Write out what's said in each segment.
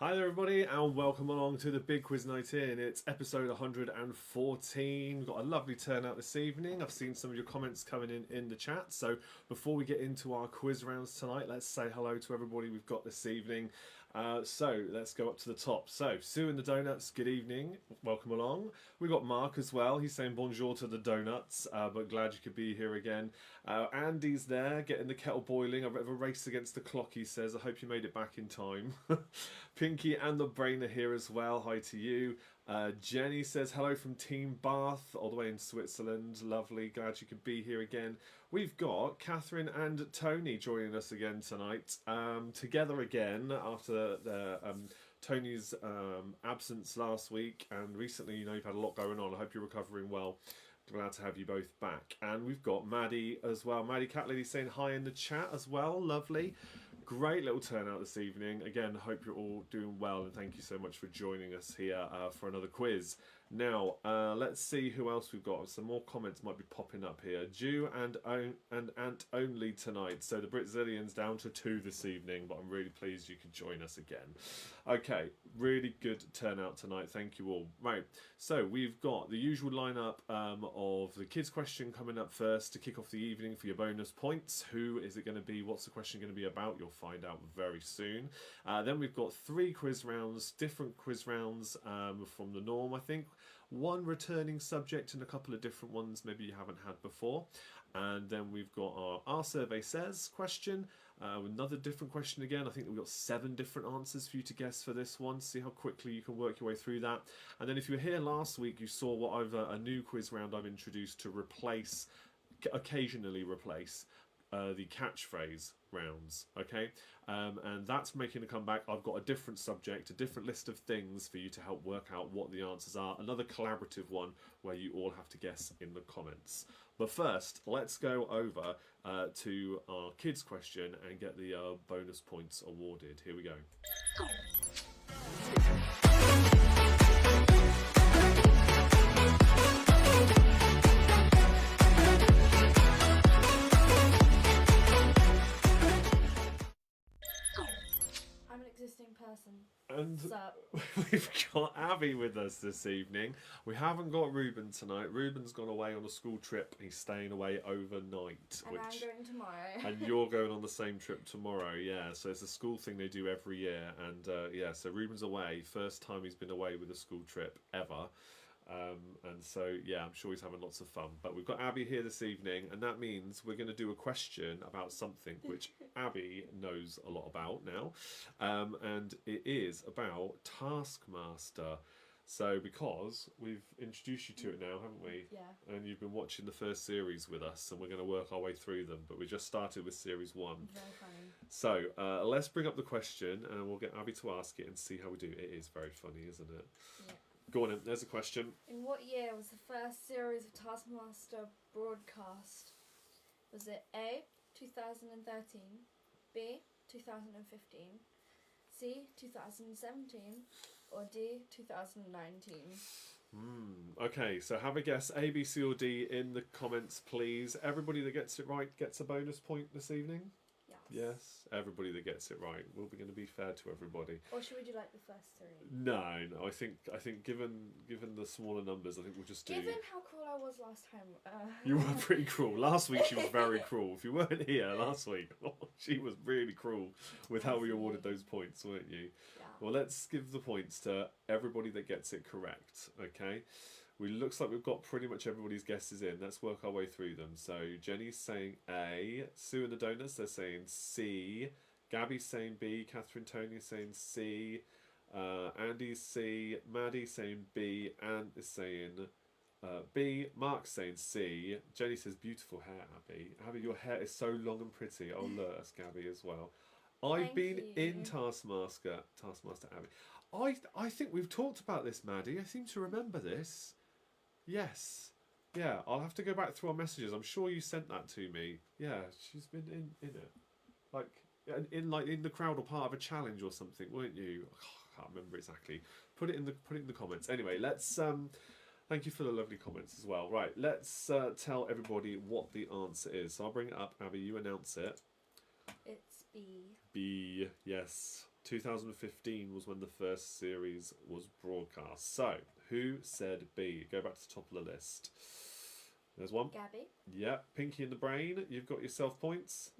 Hi there everybody and welcome along to the Big Quiz Night In. It's episode 114. We've got a lovely turnout this evening. I've seen some of your comments coming in the chat. So before we get into our quiz rounds tonight, let's say hello to everybody we've got this evening. So let's go up to the top. So Sue and the Donuts, good evening. Welcome along. We've got Mark as well. He's saying bonjour to the donuts, but glad you could be here again. Andy's there, getting the kettle boiling. A bit of a race against the clock, he says. I hope you made it back in time. Pinky and the Brain are here as well. Hi to you. Jenny says hello from Team Bath, all the way in Switzerland. Lovely. Glad you could be here again. We've got Catherine and Tony joining us again tonight. Together again after Tony's absence last week, and recently, you've had a lot going on. I hope you're recovering well. Glad to have you both back. And we've got Maddie as well. Maddie Cat Lady saying hi in the chat as well. Lovely. Great little turnout this evening. Again, hope you're all doing well, and thank you so much for joining us here for another quiz. Now, let's see who else we've got. Some more comments might be popping up here. Jew and Ant only tonight. So the Brazilians down to 2 this evening, but I'm really pleased you could join us again. Okay, really good turnout tonight. Thank you all. Right, so we've got the usual lineup of the kids' question coming up first to kick off the evening for your bonus points. Who is it going to be? What's the question going to be about? You'll find out very soon. Then we've got 3 quiz rounds, different quiz rounds from the norm, I think. One returning subject and a couple of different ones maybe you haven't had before. And then we've got our survey says question, another different question again. I think we've got 7 different answers for you to guess for this one. See how quickly you can work your way through that. And then if you were here last week, you saw what a new quiz round I've introduced to occasionally replace the catchphrase rounds, okay? And that's making a comeback. I've got a different subject, a different list of things for you to help work out what the answers are. Another collaborative one where you all have to guess in the comments. But first, let's go over to our kids question and get the bonus points awarded. Here we go. Person. And we've got Abby with us this evening. We haven't got Ruben tonight. Ruben's gone away on a school trip. He's staying away overnight. And I'm going tomorrow. And you're going on the same trip tomorrow, yeah. So it's a school thing they do every year. And yeah, so Ruben's away. First time he's been away with a school trip ever. And so, yeah, I'm sure he's having lots of fun. But we've got Abby here this evening, and that means we're going to do a question about something which Abby knows a lot about now. And it is about Taskmaster. So, because we've introduced you to it now, haven't we? Yeah. And you've been watching the first series with us, and we're going to work our way through them. But we just started with series 1. Very funny. So, let's bring up the question, and we'll get Abby to ask it and see how we do. It is very funny, isn't it? Yeah. Go on in, there's a question. In what year was the first series of Taskmaster broadcast? Was it A, 2013, B, 2015, C, 2017, or D, 2019? Okay, so have a guess, A, B, C or D in the comments, please. Everybody that gets it right gets a bonus point this evening? Yes, everybody that gets it right. We're going to be fair to everybody. Or should we do like the first 3? No. I think given the smaller numbers, I think we'll just do. Given how cruel I was last time. You were pretty cruel. Last week she was very cruel. If you weren't here last week, she was really cruel with how we awarded those points, weren't you? Yeah. Well, let's give the points to everybody that gets it correct. Okay. Looks like we've got pretty much everybody's guesses in. Let's work our way through them. So Jenny's saying A, Sue and the Donuts, they're saying C, Gabby's saying B, Catherine Tony is saying C, Andy's C, Maddie's saying B, Ant is saying B, Mark's saying C, Jenny says beautiful hair, Abby. Abby, your hair is so long and pretty. Oh look, that's Gabby as well. I've been in Taskmaster, Abby. I think we've talked about this, Maddie. I seem to remember this. Yes. Yeah, I'll have to go back through our messages. I'm sure you sent that to me. Yeah, she's been in it. Like in the crowd or part of a challenge or something, weren't you? I can't remember exactly. Put it in the comments. Anyway, let's thank you for the lovely comments as well. Right, let's tell everybody what the answer is. So I'll bring it up, Abby, you announce it. It's B. B, yes. 2015 was when the first series was broadcast. So, who said B? Go back to the top of the list. There's one. Gabby. Yeah, Pinky in the Brain. You've got yourself points.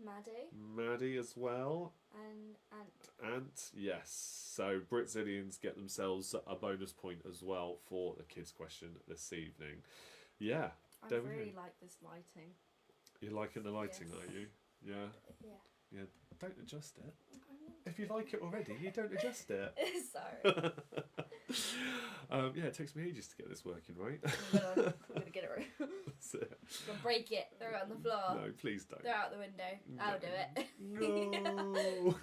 Maddie as well. And Ant. Ant, yes. So Britzillians get themselves a bonus point as well for the kids' question this evening. Yeah. I there we really go. like this lighting. You're liking the lighting, Yes. are you? Yeah. Yeah. Don't adjust it. If you like it already, you don't adjust it. Sorry. Yeah, it takes me ages to get this working, right? I'm gonna get it right. That's it. I'm gonna break it, throw it on the floor, No, please don't. throw it out the window. I'll do it. No.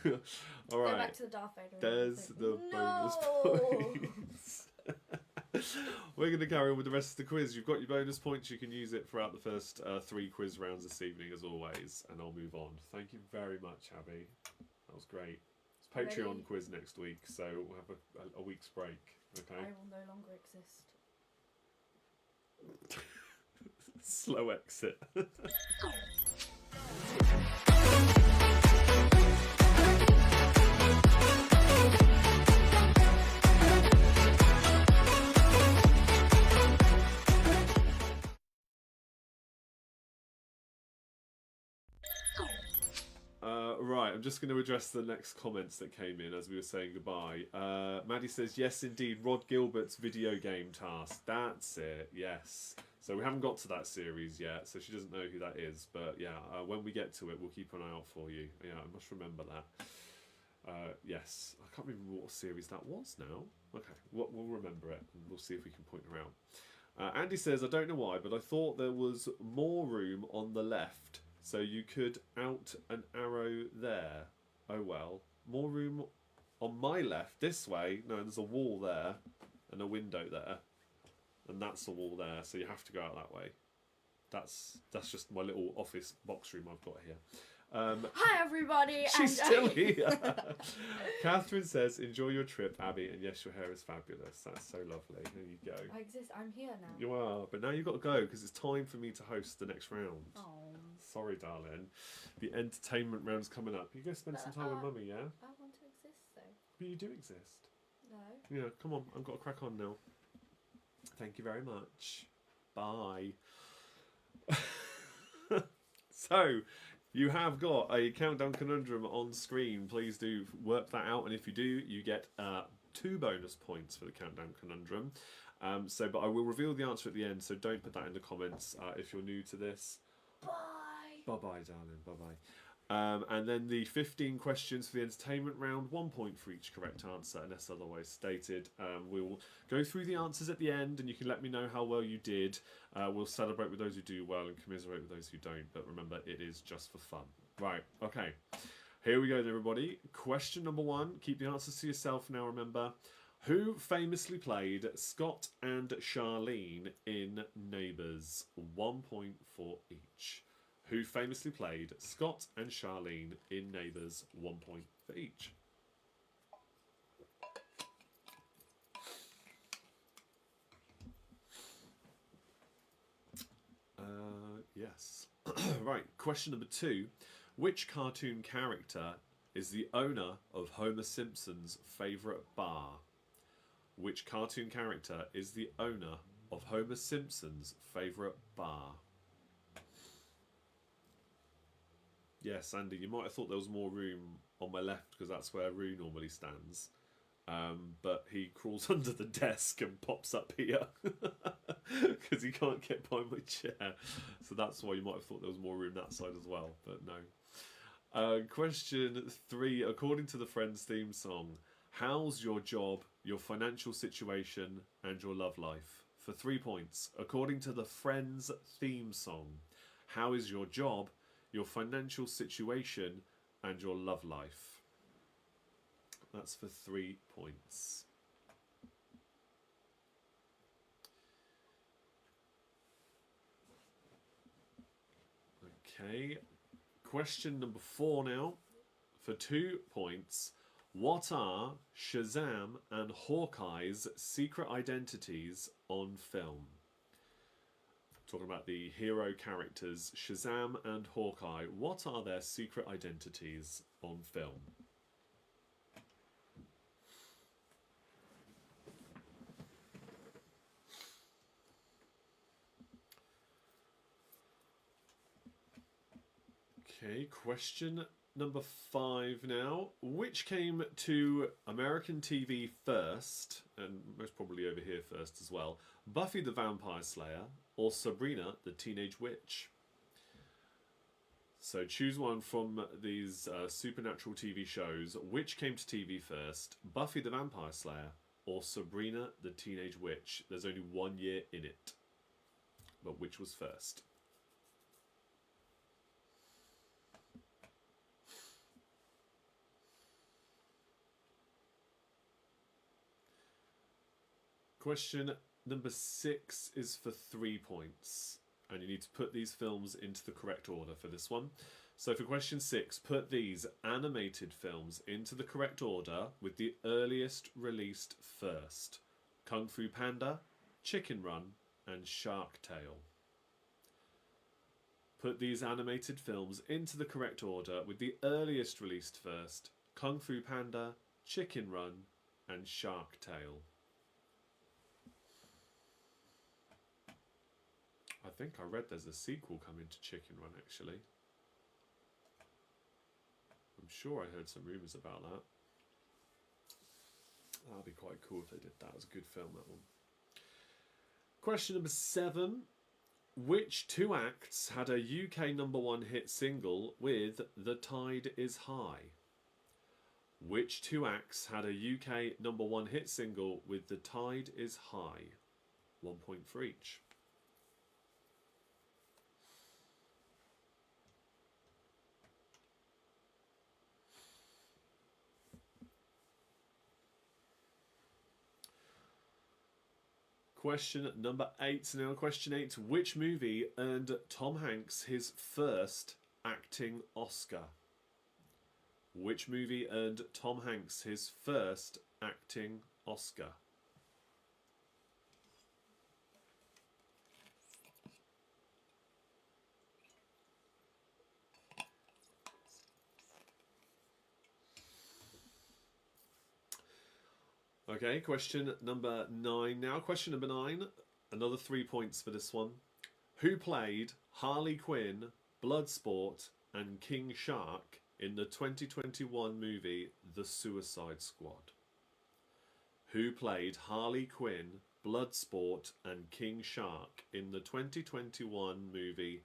All Go right. back to the Darth Vader. There's the bonus No. points. We're going to carry on with the rest of the quiz. You've got your bonus points. You can use it throughout the first 3 quiz rounds this evening, as always. And I'll move on. Thank you very much, Abby. That was great. It's Patreon Ready? quiz next week, so we'll have a week's break. Okay. I will no longer exist. Slow exit. Right, I'm just going to address the next comments that came in as we were saying goodbye. Maddie says, yes, indeed, Rod Gilbert's video game task. That's it, yes. So we haven't got to that series yet, so she doesn't know who that is. But yeah, when we get to it, we'll keep an eye out for you. Yeah, I must remember that. Yes, I can't remember what series that was now. Okay, we'll remember it, and we'll see if we can point her out. Andy says, I don't know why, but I thought there was more room on the left. So you could out an arrow there. Oh well. More room on my left, this way. No, there's a wall there and a window there. And that's the wall there, so you have to go out that way. That's just my little office box room I've got here. Hi everybody! She's still here. Catherine says, enjoy your trip, Abby, and yes, your hair is fabulous. That's so lovely. There you go. I exist. I'm here now. You are, but now you've got to go because it's time for me to host the next round. Oh. Sorry, darling. The entertainment round's coming up. You go spend some time with Mummy, yeah? I want to exist though. But you do exist. No. Yeah, come on. I've got to crack on now. Thank you very much. Bye. So, you have got a countdown conundrum on screen. Please do work that out, and if you do, you get 2 bonus points for the countdown conundrum. But I will reveal the answer at the end, so don't put that in the comments if you're new to this. Bye. Bye-bye, darling. Bye-bye. And then the 15 questions for the entertainment round, 1 point for each correct answer, unless otherwise stated. We will go through the answers at the end, and you can let me know how well you did. We'll celebrate with those who do well and commiserate with those who don't. But remember, it is just for fun. Right, okay. Here we go, then, everybody. Question number 1. Keep the answers to yourself now, remember. Who famously played Scott and Charlene in Neighbours? 1 point for each. Who famously played Scott and Charlene in Neighbours? 1 point for each. Yes. Right, question number 2. Which cartoon character is the owner of Homer Simpson's favourite bar? Which cartoon character is the owner of Homer Simpson's favourite bar? Yes, Andy, you might have thought there was more room on my left because that's where Roo normally stands. But he crawls under the desk and pops up here because he can't get by my chair. So that's why you might have thought there was more room that side as well, but no. Question 3. According to the Friends theme song, how's your job, your financial situation, and your love life? For 3 points. According to the Friends theme song, how is your job, your financial situation, and your love life? That's for 3 points. Okay. Question number 4 now. For 2 points. What are Shazam and Hawkeye's secret identities on film? Talking about the hero characters Shazam and Hawkeye. What are their secret identities on film? Okay, question number 5 now. Which came to American TV first, and most probably over here first as well? Buffy the Vampire Slayer or Sabrina the Teenage Witch? So choose one from these supernatural TV shows. Which came to TV first? Buffy the Vampire Slayer or Sabrina the Teenage Witch? There's only 1 year in it. But which was first? Question number 6 is for 3 points. And you need to put these films into the correct order for this one. So for question 6, put these animated films into the correct order with the earliest released first. Kung Fu Panda, Chicken Run, and Shark Tale. Put these animated films into the correct order with the earliest released first. Kung Fu Panda, Chicken Run, and Shark Tale. I think I read there's a sequel coming to Chicken Run, actually. I'm sure I heard some rumours about that. That'd be quite cool if they did that. It was a good film, that one. Question number 7. Which 2 acts had a UK #1 hit single with The Tide Is High? Which 2 acts had a UK #1 hit single with The Tide Is High? 1 point for each. Question number 8 now. Question 8. Which movie earned Tom Hanks his first acting Oscar? Which movie earned Tom Hanks his first acting Oscar? Okay, question number 9 now. Question number 9, another 3 points for this one. Who played Harley Quinn, Bloodsport, and King Shark in the 2021 movie The Suicide Squad? Who played Harley Quinn, Bloodsport, and King Shark in the 2021 movie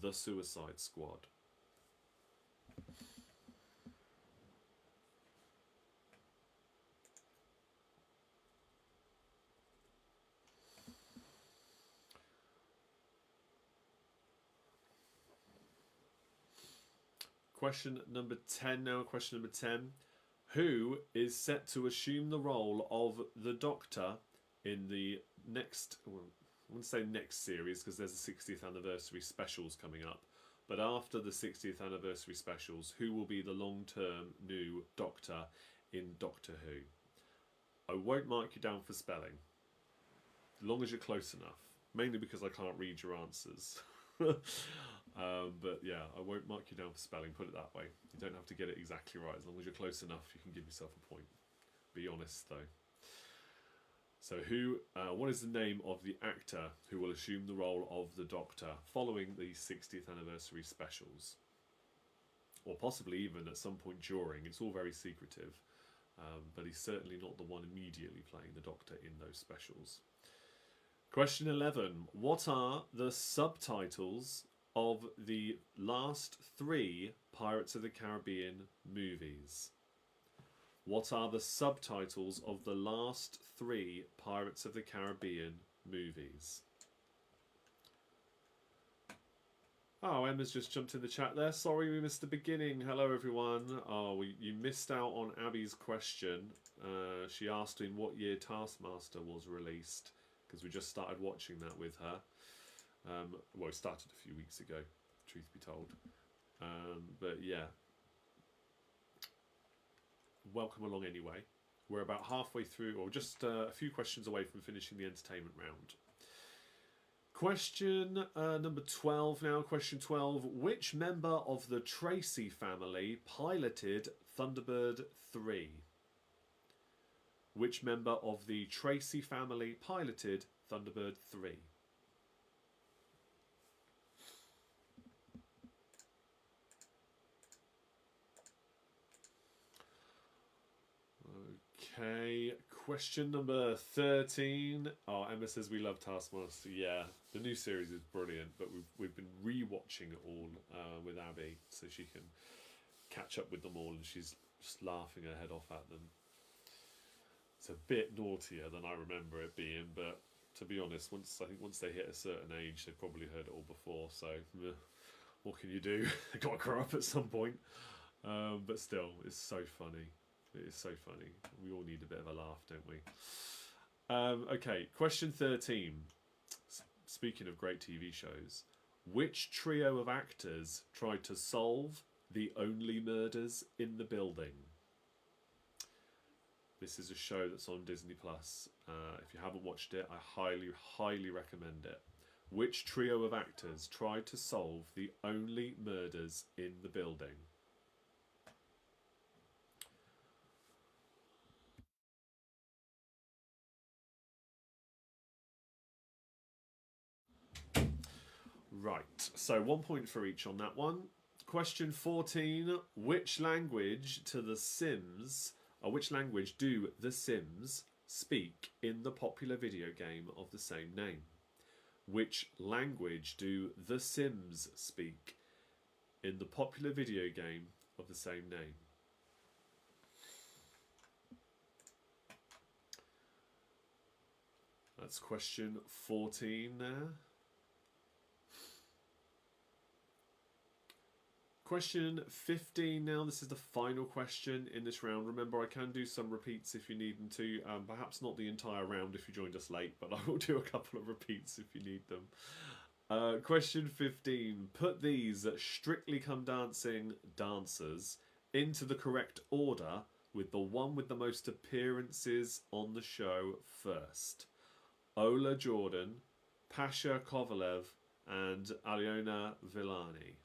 The Suicide Squad? Question number 10 now. Question number 10. Who is set to assume the role of the Doctor in the next, well, I wouldn't say next series because there's a 60th anniversary specials coming up, but after the 60th anniversary specials, who will be the long-term new Doctor in Doctor Who? I won't mark you down for spelling, as long as you're close enough, mainly because I can't read your answers. But yeah, I won't mark you down for spelling, put it that way. You don't have to get it exactly right. As long as you're close enough, you can give yourself a point. Be honest, though. So what is the name of the actor who will assume the role of the Doctor following the 60th anniversary specials? Or possibly even at some point during. It's all very secretive. But he's certainly not the one immediately playing the Doctor in those specials. Question 11. What are the subtitles of the last 3 Pirates of the Caribbean movies? What are the subtitles of the last 3 Pirates of the Caribbean movies? Oh, Emma's just jumped in the chat there. Sorry we missed the beginning. Hello everyone. Oh, you missed out on Abby's question. She asked in what year Taskmaster was released, because we just started watching that with her. Well, it started a few weeks ago, truth be told. But yeah. Welcome along anyway. We're about halfway through, or just a few questions away from finishing the entertainment round. Question number 12 now. Question 12. Which member of the Tracy family piloted Thunderbird 3? Which member of the Tracy family piloted Thunderbird 3? question number 13. Oh, Emma says we love Taskmaster. Yeah, the new series is brilliant, but we've been re-watching it all with Abby, so she can catch up with them all, and she's just laughing her head off at them. It's a bit naughtier than I remember it being, but to be honest, once they hit a certain age, they've probably heard it all before. So, what can you do? They've got to grow up at some point. But still, it's so funny. It is so funny. We all need a bit of a laugh, don't we? Okay, question 13. Speaking of great TV shows, which trio of actors tried to solve the only murders in the building? This is a show that's on Disney Plus. If you haven't watched it, I highly, highly recommend it. Which trio of actors tried to solve the only murders in the building? Right, so 1 point for each on that one. Question 14. Which language do the Sims speak in the popular video game of the same name? Which language do the Sims speak in the popular video game of the same name? That's question 14 there. Question 15 now. This is the final question in this round. Remember, I can do some repeats if you need them to. Perhaps not the entire round if you joined us late, but I will do a couple of repeats if you need them. Question 15. Put these Strictly Come Dancing dancers into the correct order, with the one with the most appearances on the show first. Ola Jordan, Pasha Kovalev, and Alyona Villani.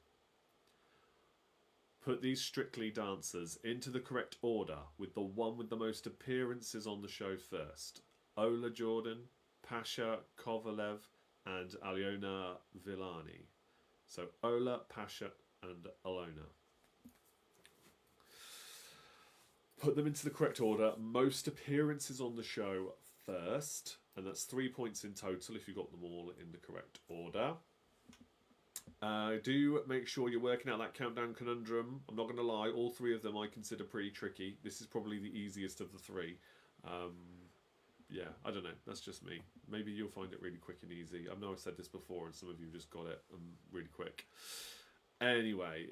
Put these Strictly dancers into the correct order, with the one with the most appearances on the show first. Ola Jordan, Pasha Kovalev, and Alyona Villani. So Ola, Pasha, and Alona. Put them into the correct order. Most appearances on the show first. And that's 3 points in total if you got them all in the correct order. Do make sure you're working out that countdown conundrum. I'm not going to lie, all three of them I consider pretty tricky. This is probably the easiest of the three. Yeah, I don't know. That's just me. Maybe you'll find it really quick and easy. I know I've said this before and some of you just got it really quick. Anyway,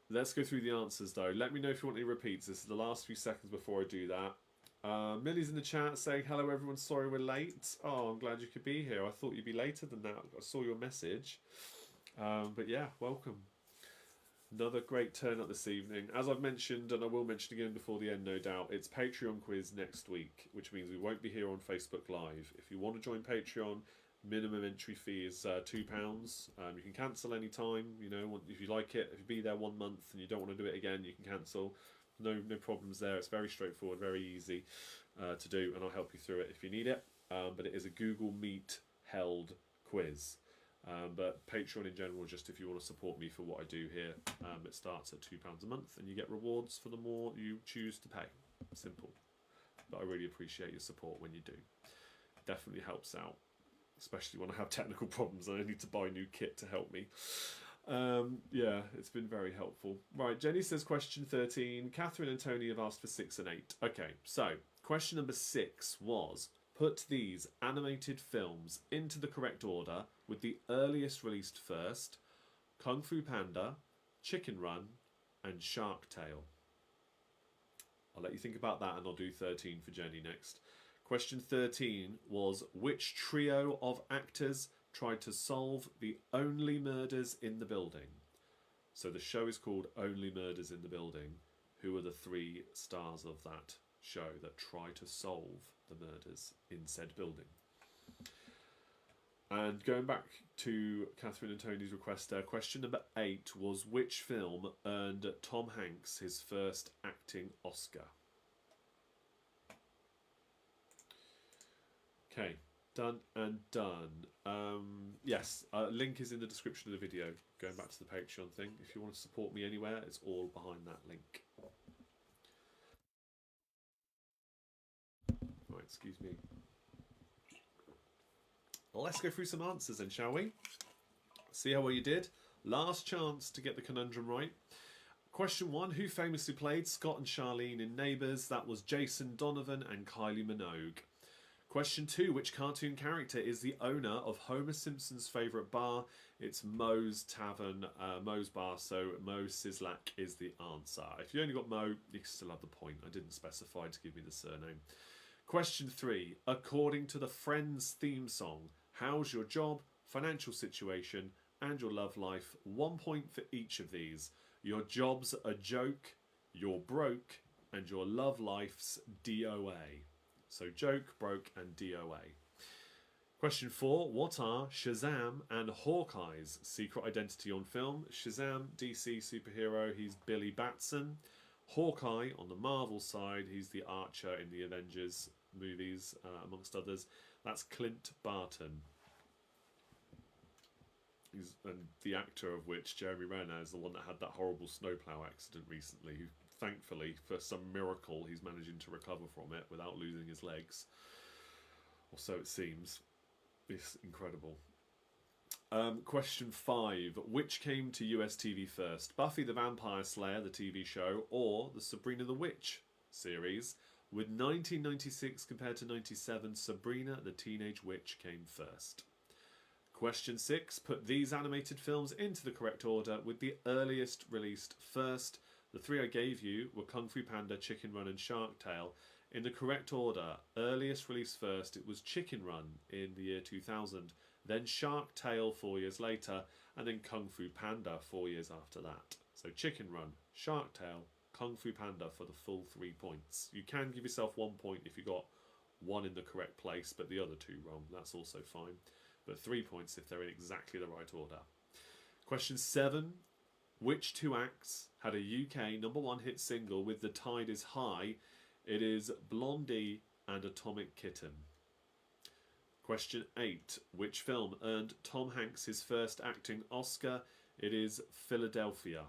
let's go through the answers though. Let me know if you want any repeats. This is the last few seconds before I do that. Millie's in the chat saying, hello everyone, sorry we're late. Oh, I'm glad you could be here. I thought you'd be later than that. I saw your message. But yeah, welcome. Another great turn up this evening. As I've mentioned, and I will mention again before the end, no doubt, it's Patreon quiz next week, which means we won't be here on Facebook Live. If you want to join Patreon, minimum entry fee is £2. You can cancel any time. You know, if you like it, if you be there 1 month and you don't want to do it again, you can cancel. No problems there. It's very straightforward, very easy to do, and I'll help you through it if you need it. But it is a Google Meet held quiz. But Patreon in general, just if you want to support me for what I do here, it starts at £2 a month and you get rewards for the more you choose to pay. Simple. But I really appreciate your support when you do. Definitely helps out, especially when I have technical problems and I need to buy new kit to help me. Yeah, it's been very helpful. Right, Jenny says question 13. Catherine and Tony have asked for 6 and 8. Okay, so question number 6 was, put these animated films into the correct order, with the earliest released first: Kung Fu Panda, Chicken Run, and Shark Tale. I'll let you think about that and I'll do 13 for Jenny next. Question 13 was, which trio of actors tried to solve the only murders in the building? So the show is called Only Murders in the Building. Who are the 3 stars of that show that try to solve the murders in said building? And going back to Catherine and Tony's request there, question number 8 was, which film earned Tom Hanks his first acting Oscar? Okay, done and done. Yes, link is in the description of the video. Going back to the Patreon thing, if you want to support me anywhere, it's all behind that link. Excuse me. Well, let's go through some answers then, shall we? See how well you did. Last chance to get the conundrum right. Question 1. Who famously played Scott and Charlene in Neighbours? That was Jason Donovan and Kylie Minogue. Question 2. Which cartoon character is the owner of Homer Simpson's favourite bar? It's Moe's Tavern, Moe's Bar, so Mo Sislak is the answer. If you only got Mo, you can still have the point. I didn't specify to give me the surname. Question 3. According to the Friends theme song, how's your job, financial situation, and your love life? 1 point for each of these. Your job's a joke, you're broke, and your love life's DOA. So joke, broke, and DOA. Question 4. What are Shazam and Hawkeye's secret identity on film? Shazam, DC superhero, he's Billy Batson. Hawkeye, on the Marvel side, he's the Archer in the Avengers movies, amongst others. That's Clint Barton. And the actor of which, Jeremy Renner, is the one that had that horrible snowplow accident recently, who thankfully, for some miracle, he's managing to recover from it without losing his legs. Or so it seems. It's incredible. Question 5. Which came to US TV first? Buffy the Vampire Slayer, the TV show, or the Sabrina the Witch series? With 1996 compared to 97, Sabrina the Teenage Witch came first. Question 6. Put these animated films into the correct order with the earliest released first. The 3 I gave you were Kung Fu Panda, Chicken Run and Shark Tale. In the correct order, earliest release first, it was Chicken Run in the year 2000, then Shark Tale 4 years later, and then Kung Fu Panda 4 years after that. So Chicken Run, Shark Tale, Kung Fu Panda for the full 3 points. You can give yourself 1 point if you got 1 in the correct place, but the other 2 wrong. That's also fine. But 3 points if they're in exactly the right order. Question 7. Which 2 acts had a UK #1 hit single with The Tide Is High? It is Blondie and Atomic Kitten. Question 8. Which film earned Tom Hanks his first acting Oscar? It is Philadelphia.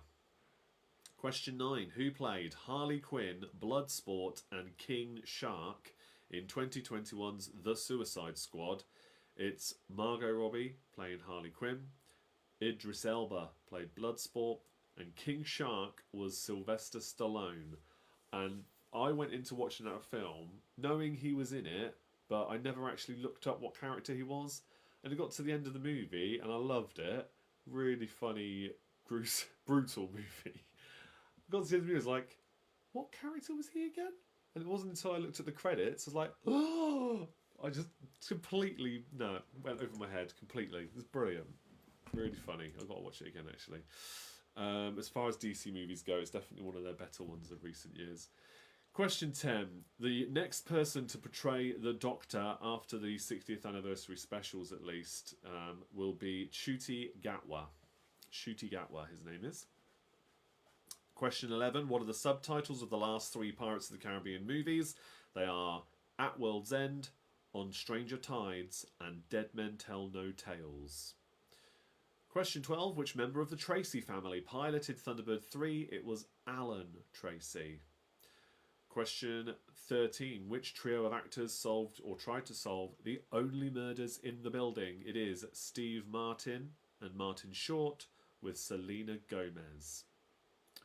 Question 9. Who played Harley Quinn, Bloodsport and King Shark in 2021's The Suicide Squad? It's Margot Robbie playing Harley Quinn, Idris Elba played Bloodsport, and King Shark was Sylvester Stallone. And I went into watching that film knowing he was in it, but I never actually looked up what character he was. And it got to the end of the movie and I loved it. Really funny, brutal movie. I got to the end of the movie, I was like, what character was he again? And it wasn't until I looked at the credits, I was like, oh! I just completely, it went over my head completely. It was brilliant. Really funny. I've got to watch it again, actually. As far as DC movies go, it's definitely one of their better ones of recent years. Question 10. The next person to portray the Doctor after the 60th anniversary specials, at least, will be Ncuti Gatwa. Ncuti Gatwa, his name is. Question 11. What are the subtitles of the last 3 Pirates of the Caribbean movies? They are At World's End, On Stranger Tides, and Dead Men Tell No Tales. Question 12. Which member of the Tracy family piloted Thunderbird 3? It was Alan Tracy. Question 13. Which trio of actors solved or tried to solve the only murders in the building? It is Steve Martin and Martin Short with Selena Gomez.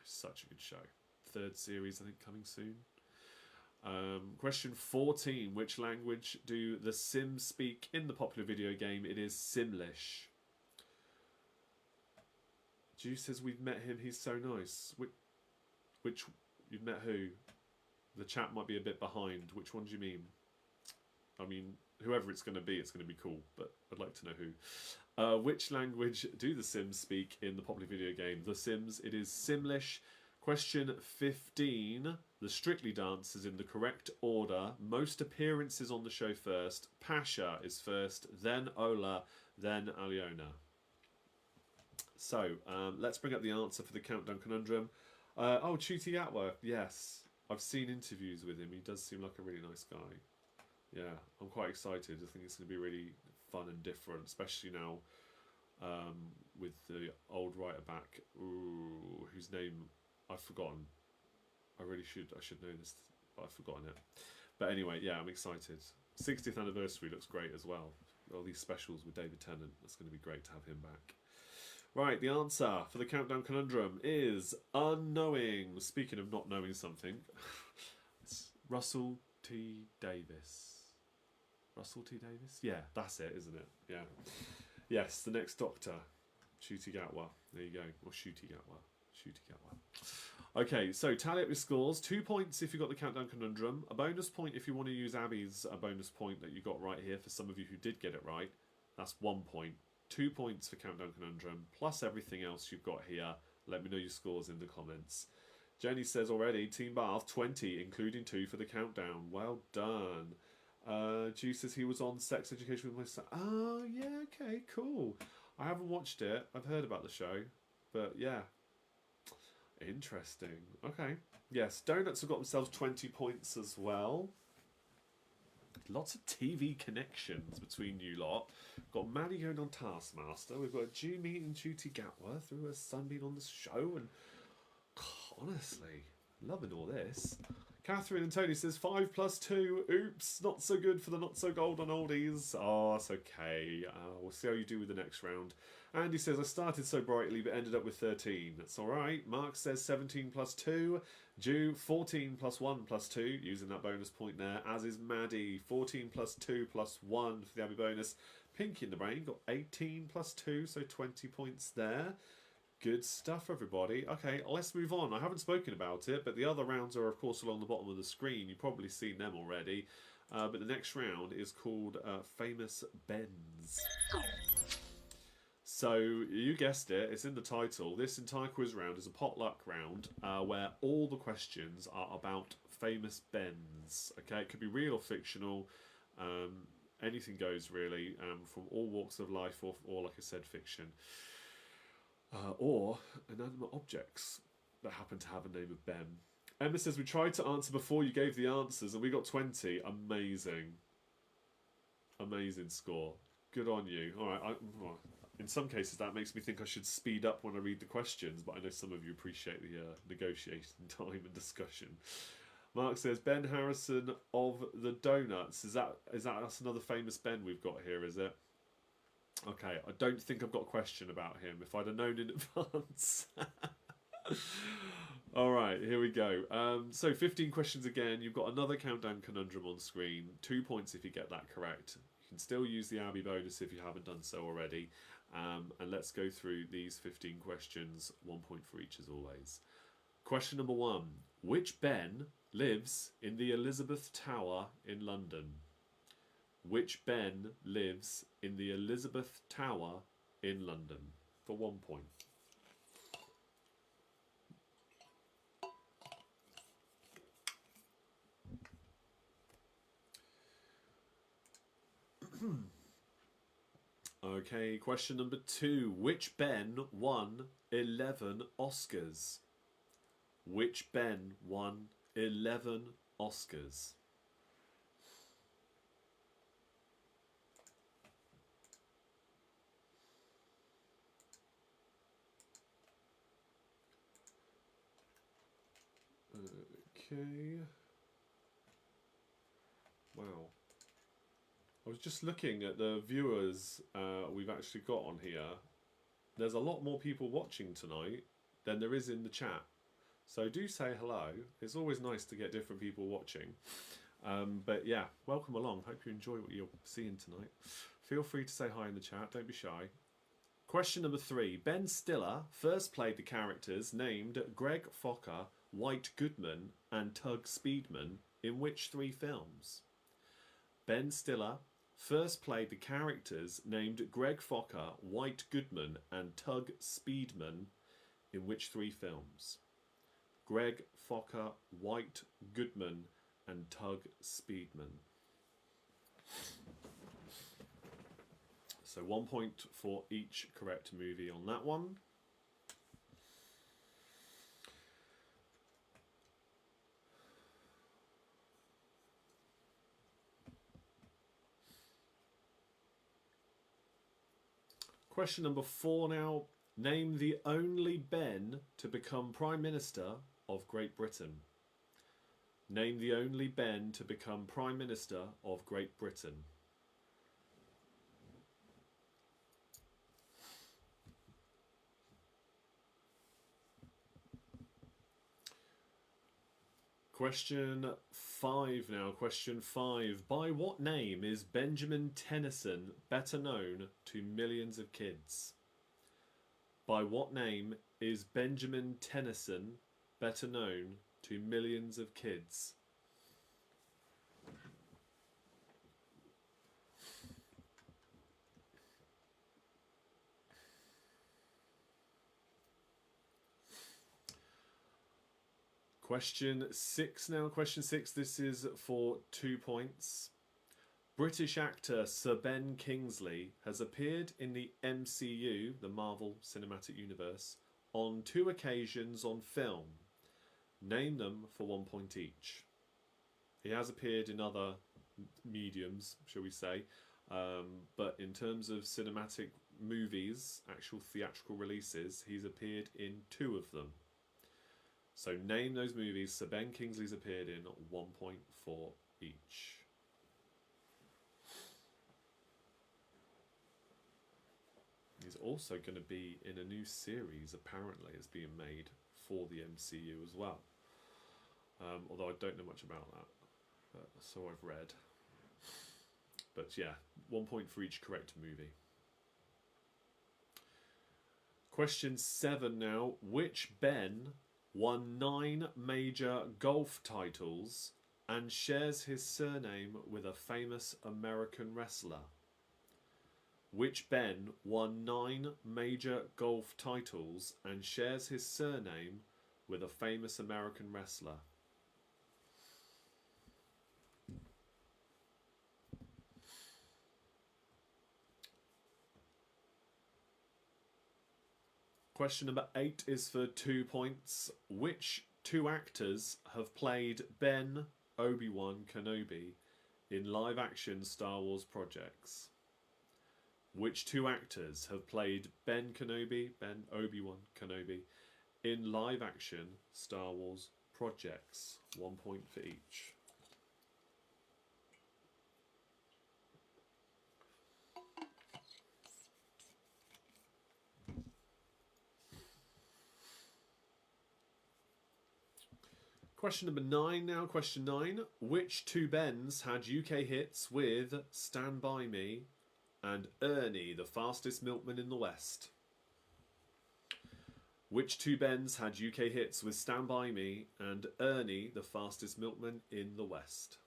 Such a good show. 3rd series, I think, coming soon. Question 14. Which language do the Sims speak in the popular video game? It is Simlish. Juice says we've met him, he's so nice. Which you've met who? The chat might be a bit behind. Which one do you mean? I mean, whoever it's going to be cool, but I'd like to know who. Which language do the Sims speak in the popular video game The Sims? It is Simlish. Question 15. The Strictly Dance is in the correct order. Most appearances on the show first. Pasha is first, then Ola, then Aliona. So, let's bring up the answer for the Countdown Conundrum. Ncuti Gatwa, yes. I've seen interviews with him. He does seem like a really nice guy. Yeah, I'm quite excited. I think it's going to be really fun and different, especially now with the old writer back, whose name I've forgotten. I should know this, but I've forgotten it. But anyway, yeah, I'm excited. 60th anniversary looks great as well. All these specials with David Tennant. That's going to be great to have him back. Right, the answer for the Countdown Conundrum is unknowing. Speaking of not knowing something, it's Russell T. Davis. Russell T. Davis? Yeah, that's it, isn't it? Yeah. Yes, the next Doctor. Ncuti Gatwa. There you go. Or Ncuti Gatwa. Ncuti Gatwa. Okay, so tally up your scores. 2 points if you got the Countdown Conundrum. A bonus point if you want to use Abby's bonus point that you got right here for some of you who did get it right. That's 1 point. 2 points for Countdown Conundrum, plus everything else you've got here. Let me know your scores in the comments. Jenny says already, Team Bath, 20, including 2 for the countdown. Well done. Ju says he was on Sex Education with my son. Oh, yeah, okay, cool. I haven't watched it. I've heard about the show. But, yeah. Interesting. Okay. Yes, Donuts have got themselves 20 points as well. Lots of TV connections between you lot. Got Maddie going on Taskmaster. We've got Ju meeting Ncuti Gatwa through her son being on the show. And honestly, loving all this. Catherine and Tony says 5 plus 2. Oops, not so good for the not so gold on oldies. Oh, it's okay. We'll see how you do with the next round. Andy says I started so brightly but ended up with 13. That's all right. Mark says 17 plus 2. Ju 14 plus 1 plus 2, using that bonus point there. As is Maddie, 14 plus 2 plus 1 for the Abby bonus. Pinky in the Brain got 18 plus 2, so 20 points there. Good stuff, everybody. Okay, let's move on. I haven't spoken about it, but the other rounds are, of course, along the bottom of the screen. You've probably seen them already. But the next round is called Famous Bens. So, you guessed it. It's in the title. This entire quiz round is a potluck round where all the questions are about famous bens. Okay, it could be real or fictional. Anything goes, really, from all walks of life or like I said, fiction. Or inanimate objects that happen to have a name of Ben. Emma says, we tried to answer before you gave the answers and we got 20. Amazing. Amazing score. Good on you. All right. In some cases, that makes me think I should speed up when I read the questions, but I know some of you appreciate the negotiating time and discussion. Mark says, Ben Harrison of the Donuts. That's another famous Ben we've got here, is it? Okay, I don't think I've got a question about him. If I'd have known in advance. All right, here we go. So 15 questions again. You've got another Countdown Conundrum on screen. 2 points if you get that correct. You can still use the Abby bonus if you haven't done so already. And let's go through these 15 questions. 1 point for each as always. Question number 1. Which Ben lives in the Elizabeth Tower in London? Which Ben lives in the Elizabeth Tower in London? For 1 point. Okay, question number 2. Which Ben won 11 Oscars? Which Ben won 11 Oscars? Okay. Wow. I was just looking at the viewers we've actually got on here. There's a lot more people watching tonight than there is in the chat. So do say hello. It's always nice to get different people watching. But yeah, welcome along. Hope you enjoy what you're seeing tonight. Feel free to say hi in the chat. Don't be shy. Question number 3. Ben Stiller first played the characters named Greg Fokker, White Goodman and Tug Speedman in which 3 films? Ben Stiller first played the characters named Greg Fokker, White Goodman and Tug Speedman in which 3 films? Greg Fokker, White Goodman and Tug Speedman. So 1 point for each correct movie on that one. Question number 4 now. Name the only Ben to become Prime Minister of Great Britain. Name the only Ben to become Prime Minister of Great Britain. Question 5 now. Question 5. By what name is Benjamin Tennyson better known to millions of kids? By what name is Benjamin Tennyson better known to millions of kids? Question 6 now. Question 6. This is for 2 points. British actor Sir Ben Kingsley has appeared in the MCU, the Marvel Cinematic Universe, on 2 occasions on film. Name them for 1 point each. He has appeared in other mediums, shall we say, but in terms of cinematic movies, actual theatrical releases, he's appeared in 2 of them. So name those movies Sir Ben Kingsley's appeared in, 1 point for each. He's also going to be in a new series, apparently, it's being made for the MCU as well. Although I don't know much about that, but so I've read. But yeah, 1 point for each correct movie. Question 7 now. Which Ben won 9 major golf titles and shares his surname with a famous American wrestler? Which Ben won 9 major golf titles and shares his surname with a famous American wrestler? Question number 8 is for 2 points. Which 2 actors have played Ben Obi-Wan Kenobi in live-action Star Wars projects? Which 2 actors have played Ben Obi-Wan Kenobi, in live-action Star Wars projects? 1 point for each. Question number 9 now. Question 9. Which 2 Bens had UK hits with Stand By Me and Ernie, the fastest milkman in the West? Which 2 Bens had UK hits with Stand By Me and Ernie, the fastest milkman in the West?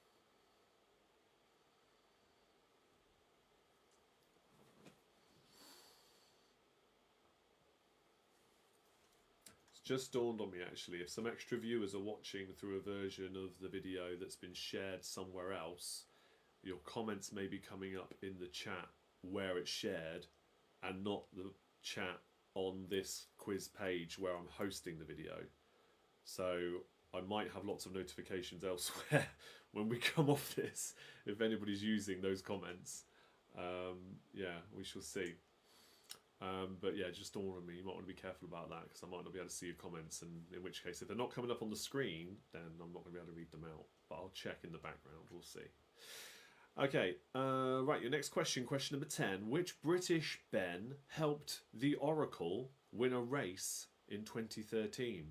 Just dawned on me actually, if some extra viewers are watching through a version of the video that's been shared somewhere else, your comments may be coming up in the chat where it's shared and not the chat on this quiz page where I'm hosting the video. So I might have lots of notifications elsewhere when we come off this if anybody's using those comments. Yeah, we shall see. But yeah, just dawned on me, you might want to be careful about that because I might not be able to see your comments, and in which case if they're not coming up on the screen then I'm not going to be able to read them out, but I'll check in the background, we'll see. Okay, right, your next question, question number 10. Which British Ben helped the Oracle win a race in 2013?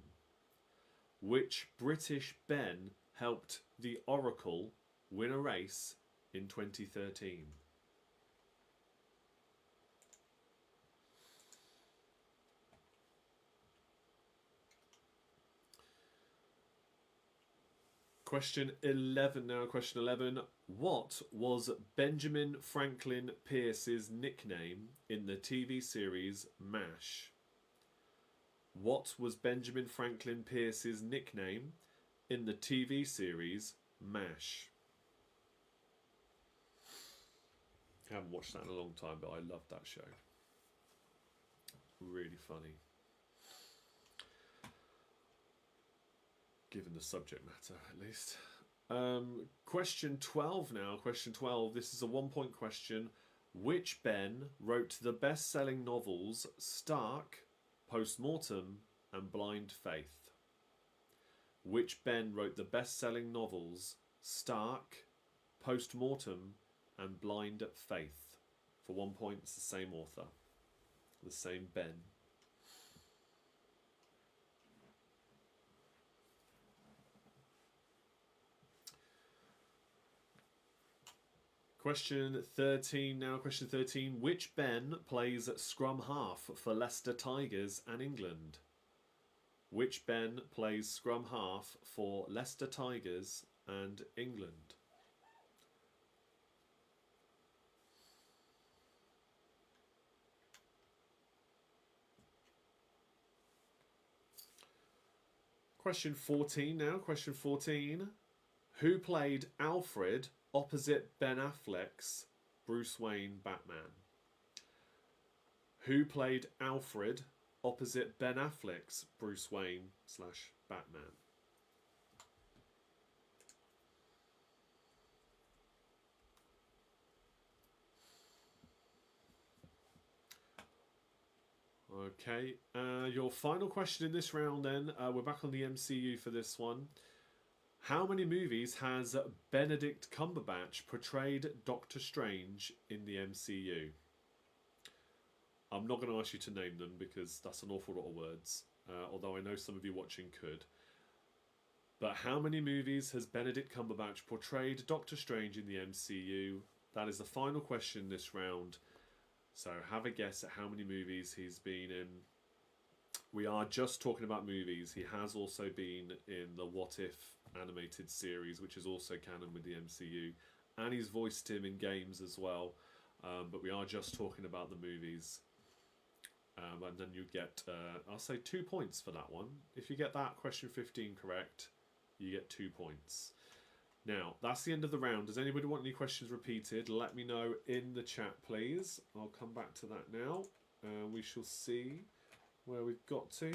Which British Ben helped the Oracle win a race in 2013? Question 11 now. Question 11. What was Benjamin Franklin Pierce's nickname in the TV series MASH? What was Benjamin Franklin Pierce's nickname in the TV series MASH? I haven't watched that in a long time, but I loved that show. Really funny. Given the subject matter, at least. Question 12 now. Question 12. This is a 1 point question. Which Ben wrote the best-selling novels Stark, Postmortem, and Blind Faith? Which Ben wrote the best-selling novels Stark, Post-Mortem and Blind Faith? For 1 point, it's the same author. The same Ben. Question 13 now. Question 13. Which Ben plays scrum half for Leicester Tigers and England? Which Ben plays scrum half for Leicester Tigers and England? Question 14 now. Question 14. Who played Alfred opposite Ben Affleck's Bruce Wayne Batman? Who played Alfred opposite Ben Affleck's Bruce Wayne / Batman? Okay, your final question in this round then. We're back on the MCU for this one. How many movies has Benedict Cumberbatch portrayed Doctor Strange in the MCU? I'm not going to ask you to name them because that's an awful lot of words, although I know some of you watching could. But how many movies has Benedict Cumberbatch portrayed Doctor Strange in the MCU? That is the final question this round. So have a guess at how many movies he's been in. We are just talking about movies. He has also been in the What If animated series, which is also canon with the MCU. And he's voiced him in games as well. But we are just talking about the movies. And then you get, I'll say 2 points for that one. If you get that question 15 correct, you get 2 points. Now, that's the end of the round. Does anybody want any questions repeated? Let me know in the chat, please. I'll come back to that now. We shall see where we've got to.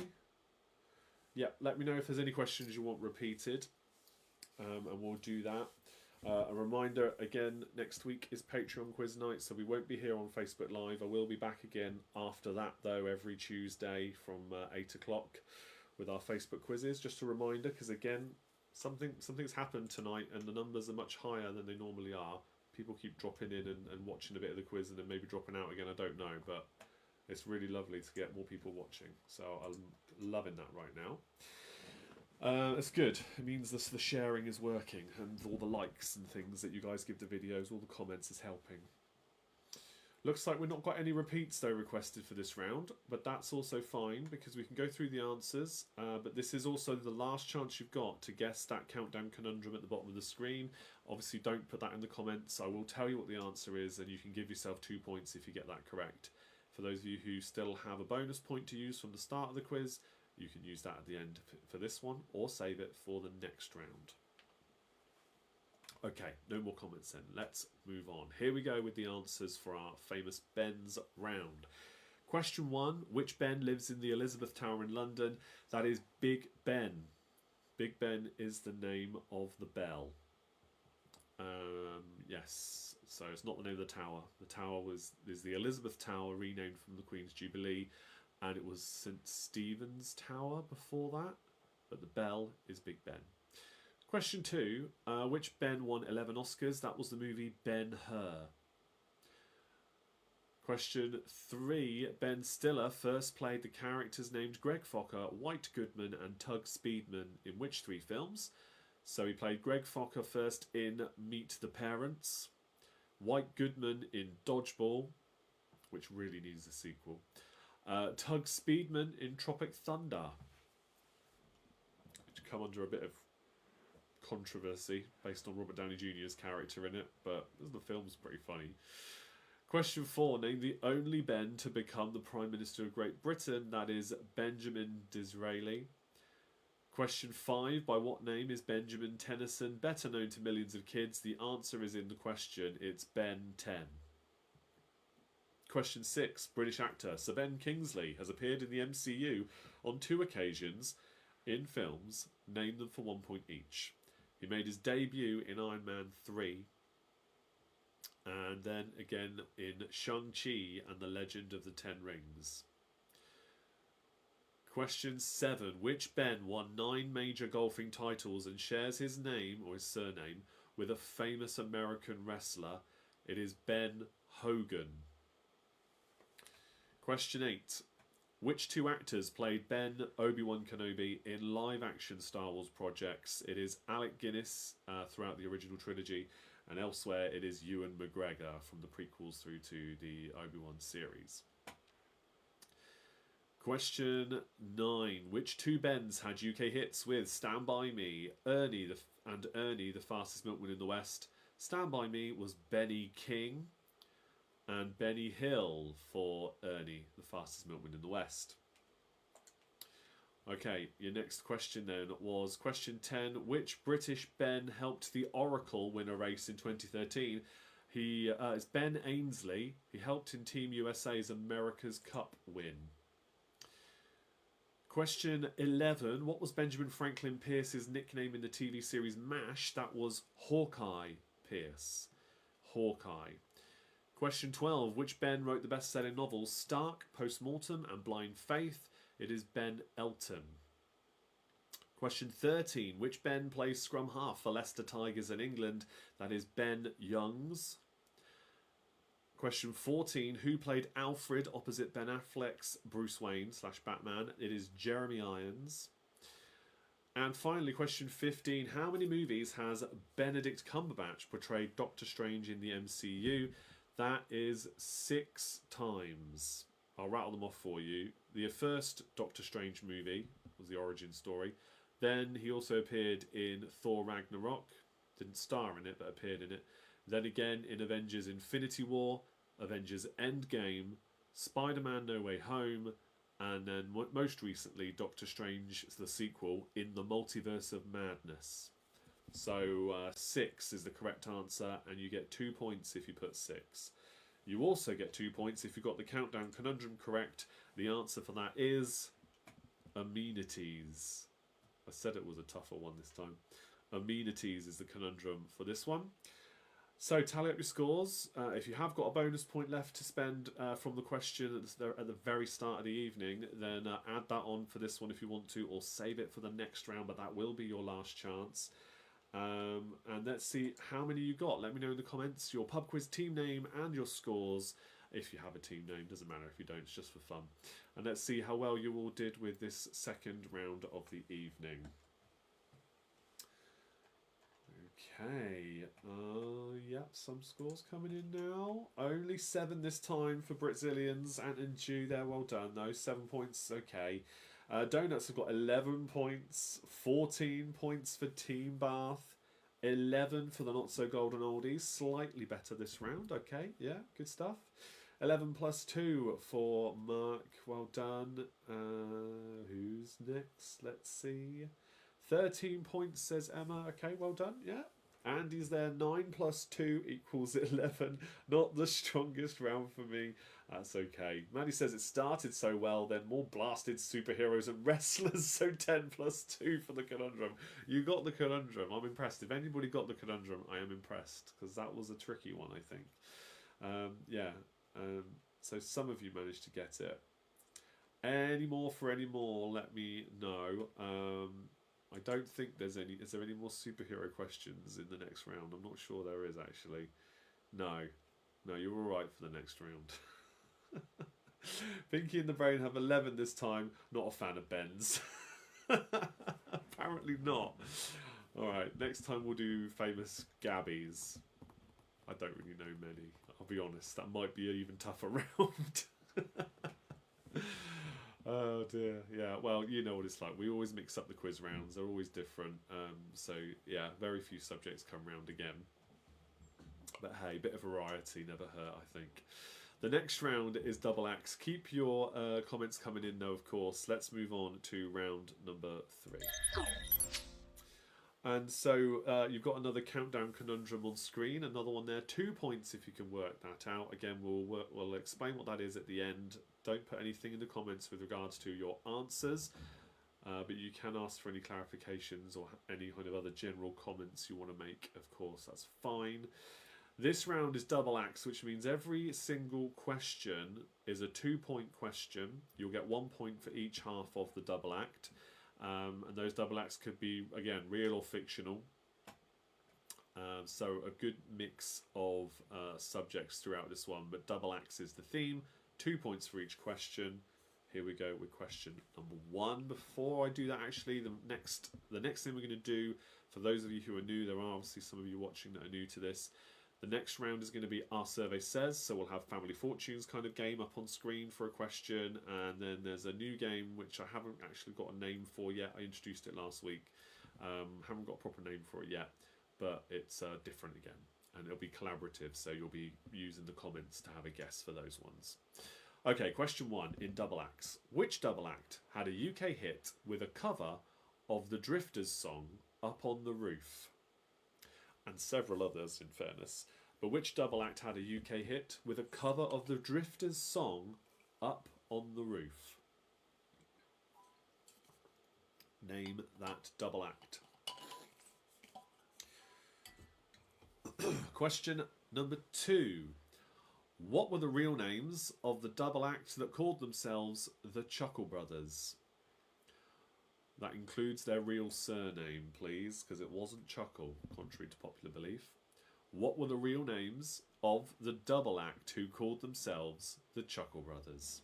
Yeah, let me know if there's any questions you want repeated. And we'll do that. A reminder, again, next week is Patreon quiz night, so we won't be here on Facebook Live. I will be back again after that, though, every Tuesday from 8 o'clock with our Facebook quizzes. Just a reminder, because again, something's happened tonight and the numbers are much higher than they normally are. People keep dropping in and watching a bit of the quiz and then maybe dropping out again, I don't know, but it's really lovely to get more people watching. So I'm loving that right now. It's good. It means the sharing is working and all the likes and things that you guys give the videos, all the comments is helping. Looks like we've not got any repeats though requested for this round, but that's also fine because we can go through the answers. But this is also the last chance you've got to guess that countdown conundrum at the bottom of the screen. Obviously don't put that in the comments. I will tell you what the answer is and you can give yourself 2 points if you get that correct. For those of you who still have a bonus point to use from the start of the quiz, you can use that at the end for this one or save it for the next round. Okay, no more comments then. Let's move on. Here we go with the answers for our famous Ben's round. Question 1. Which Ben lives in the Elizabeth Tower in London? That is Big Ben. Big Ben is the name of the bell. Yes, so it's not the name of the tower. The tower is the Elizabeth Tower, renamed from the Queen's Jubilee, and it was St Stephen's Tower before that, but the bell is Big Ben. Question 2, which Ben won 11 Oscars? That was the movie Ben-Hur. Question 3, Ben Stiller first played the characters named Greg Fokker, White Goodman and Tug Speedman in which 3 films? So he played Greg Fokker first in Meet the Parents, White Goodman in Dodgeball, which really needs a sequel, Tug Speedman in Tropic Thunder, which come under a bit of controversy based on Robert Downey Jr.'s character in it, but the film's pretty funny. Question 4, name the only Ben to become the Prime Minister of Great Britain. That is Benjamin Disraeli. Question 5, by what name is Benjamin Tennyson better known to millions of kids? The answer is in the question, it's Ben 10. Question 6, British actor Sir Ben Kingsley has appeared in the MCU on 2 occasions in films. Name them for 1 point each. He made his debut in Iron Man 3 and then again in Shang-Chi and the Legend of the Ten Rings. Question 7. Which Ben won 9 major golfing titles and shares his name, or his surname, with a famous American wrestler? It is Ben Hogan. Question 8. Which 2 actors played Ben Obi-Wan Kenobi in live-action Star Wars projects? It is Alec Guinness throughout the original trilogy, and elsewhere it is Ewan McGregor from the prequels through to the Obi-Wan series. Question 9. Which 2 Bens had UK hits with Stand By Me, Ernie, the fastest milkman in the West? Stand By Me was Benny King, and Benny Hill for Ernie, the fastest milkman in the West. Okay, your next question then was question 10. Which British Ben helped the Oracle win a race in 2013? It's Ben Ainsley. He helped in Team USA's America's Cup win. Question 11. What was Benjamin Franklin Pierce's nickname in the TV series MASH? That was Hawkeye Pierce. Hawkeye. Question 12. Which Ben wrote the best-selling novels Stark, Postmortem and Blind Faith? It is Ben Elton. Question 13. Which Ben plays scrum half for Leicester Tigers in England? That is Ben Youngs. Question 14. Who played Alfred opposite Ben Affleck's Bruce Wayne / Batman? It is Jeremy Irons. And finally, question 15. How many movies has Benedict Cumberbatch portrayed Doctor Strange in the MCU? That is 6 times. I'll rattle them off for you. The first Doctor Strange movie was the origin story. Then he also appeared in Thor Ragnarok. Didn't star in it, but appeared in it. Then again in Avengers Infinity War, Avengers Endgame, Spider-Man No Way Home, and then most recently Doctor Strange, the sequel, in the Multiverse of Madness. So 6 is the correct answer, and you get 2 points if you put 6. You also get 2 points if you got the countdown conundrum correct. The answer for that is amenities. I said it was a tougher one this time. Amenities is the conundrum for this one. So tally up your scores. If you have got a bonus point left to spend from the question at the very start of the evening, then add that on for this one if you want to, or save it for the next round, but that will be your last chance. And let's see how many you got. Let me know in the comments your pub quiz team name and your scores. If you have a team name, doesn't matter if you don't, it's just for fun. And let's see how well you all did with this second round of the evening. Okay, yep, some scores coming in now. Only 7 this time for Brazilians and Nju there, well done though, 7 points, okay. Donuts have got 11 points, 14 points for Team Bath, 11 for the Not So Golden Oldies, slightly better this round, okay, yeah, good stuff. 11 plus 2 for Mark, well done. Who's next? Let's see. 13 points, says Emma, okay, well done, yeah. Andy's there, 9 plus 2 equals 11. Not the strongest round for me. That's okay. Maddie says it started so well, then more blasted superheroes and wrestlers, so 10 plus 2 for the conundrum. You got the conundrum. I'm impressed. If anybody got the conundrum, I am impressed, because that was a tricky one, I think. So some of you managed to get it. Any more for any more, let me know. I don't think there's any. Is there any more superhero questions in the next round? I'm not sure there is, actually. No, you're all right for the next round. Pinky and the Brain have 11 this time. Not a fan of Ben's. Apparently not. All right, next time we'll do famous Gabbies. I don't really know many. I'll be honest. That might be an even tougher round. Oh dear, yeah, well, you know what it's like. We always mix up the quiz rounds. They're always different. So, yeah, very few subjects come round again. But hey, bit of variety never hurt, I think. The next round is double axe. Keep your comments coming in, though, of course. Let's move on to round number 3. And so you've got another countdown conundrum on screen. Another one there. 2 points if you can work that out. Again, we'll explain what that is at the end. Don't put anything in the comments with regards to your answers. But you can ask for any clarifications or any kind of other general comments you want to make. Of course, that's fine. This round is double acts, which means every single question is a 2-point question. You'll get 1 point for each half of the double act. And those double acts could be, again, real or fictional. So a good mix of subjects throughout this one. But double acts is the theme. 2 points for each question. Here we go with question number 1. Before I do that, actually, the next thing we're going to do, for those of you who are new, there are obviously some of you watching that are new to this. The next round is going to be Our Survey Says, so we'll have Family Fortunes kind of game up on screen for a question, and then there's a new game which I haven't actually got a name for yet. I introduced it last week. Haven't got a proper name for it yet, but it's different again, and it'll be collaborative, so you'll be using the comments to have a guess for those ones. Okay, question 1 in double acts. Which double act had a UK hit with a cover of the Drifters song Up on the Roof? And several others, in fairness. But which double act had a UK hit with a cover of the Drifters song Up on the Roof? Name that double act. Question number 2. What were the real names of the double act that called themselves the Chuckle Brothers? That includes their real surname, please, because it wasn't Chuckle, contrary to popular belief. What were the real names of the double act who called themselves the Chuckle Brothers?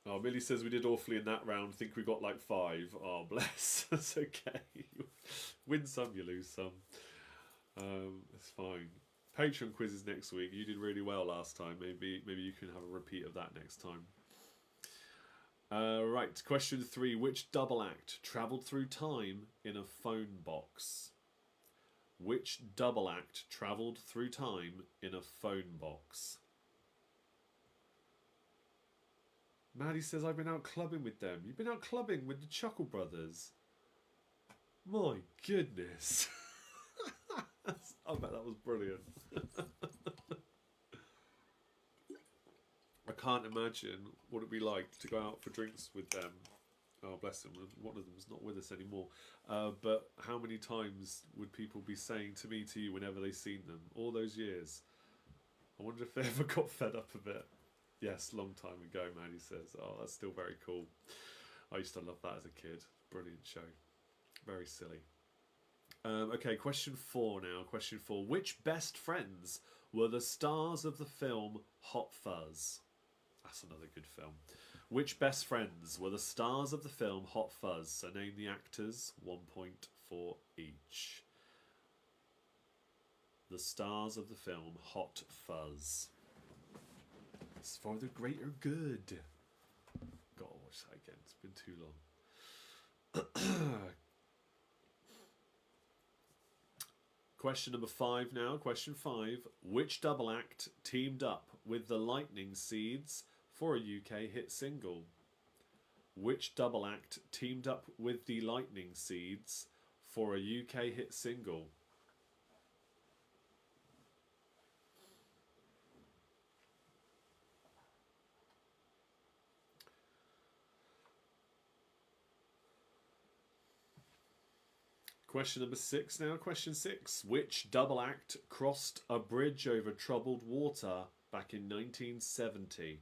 Oh, Millie says we did awfully in that round. I think we got like 5. Oh, bless. That's okay. Win some, you lose some. It's fine. Patreon quizzes next week. You did really well last time. Maybe you can have a repeat of that next time. Right, question 3. Which double act travelled through time in a phone box? Which double act travelled through time in a phone box? Maddie says, I've been out clubbing with them. You've been out clubbing with the Chuckle Brothers? My goodness. I bet that was brilliant. I can't imagine what it'd be like to go out for drinks with them. Oh, bless them. One of them's not with us anymore. But how many times would people be saying to me, to you, whenever they've seen them? All those years. I wonder if they ever got fed up a bit. Yes, long time ago, Maddie says. Oh, that's still very cool. I used to love that as a kid. Brilliant show. Very silly. Okay, question 4 now. Question 4. Which best friends were the stars of the film Hot Fuzz? That's another good film. Which best friends were the stars of the film Hot Fuzz? So name the actors. 1 point for each. The stars of the film Hot Fuzz. It's for the greater good. Gotta watch that again. It's been too long. Question number 5 now. Question 5. Which double act teamed up with the Lightning Seeds for a UK hit single? Which double act teamed up with the Lightning Seeds for a UK hit single? Question number 6 now. Question 6. Which double act crossed a bridge over troubled water back in 1970?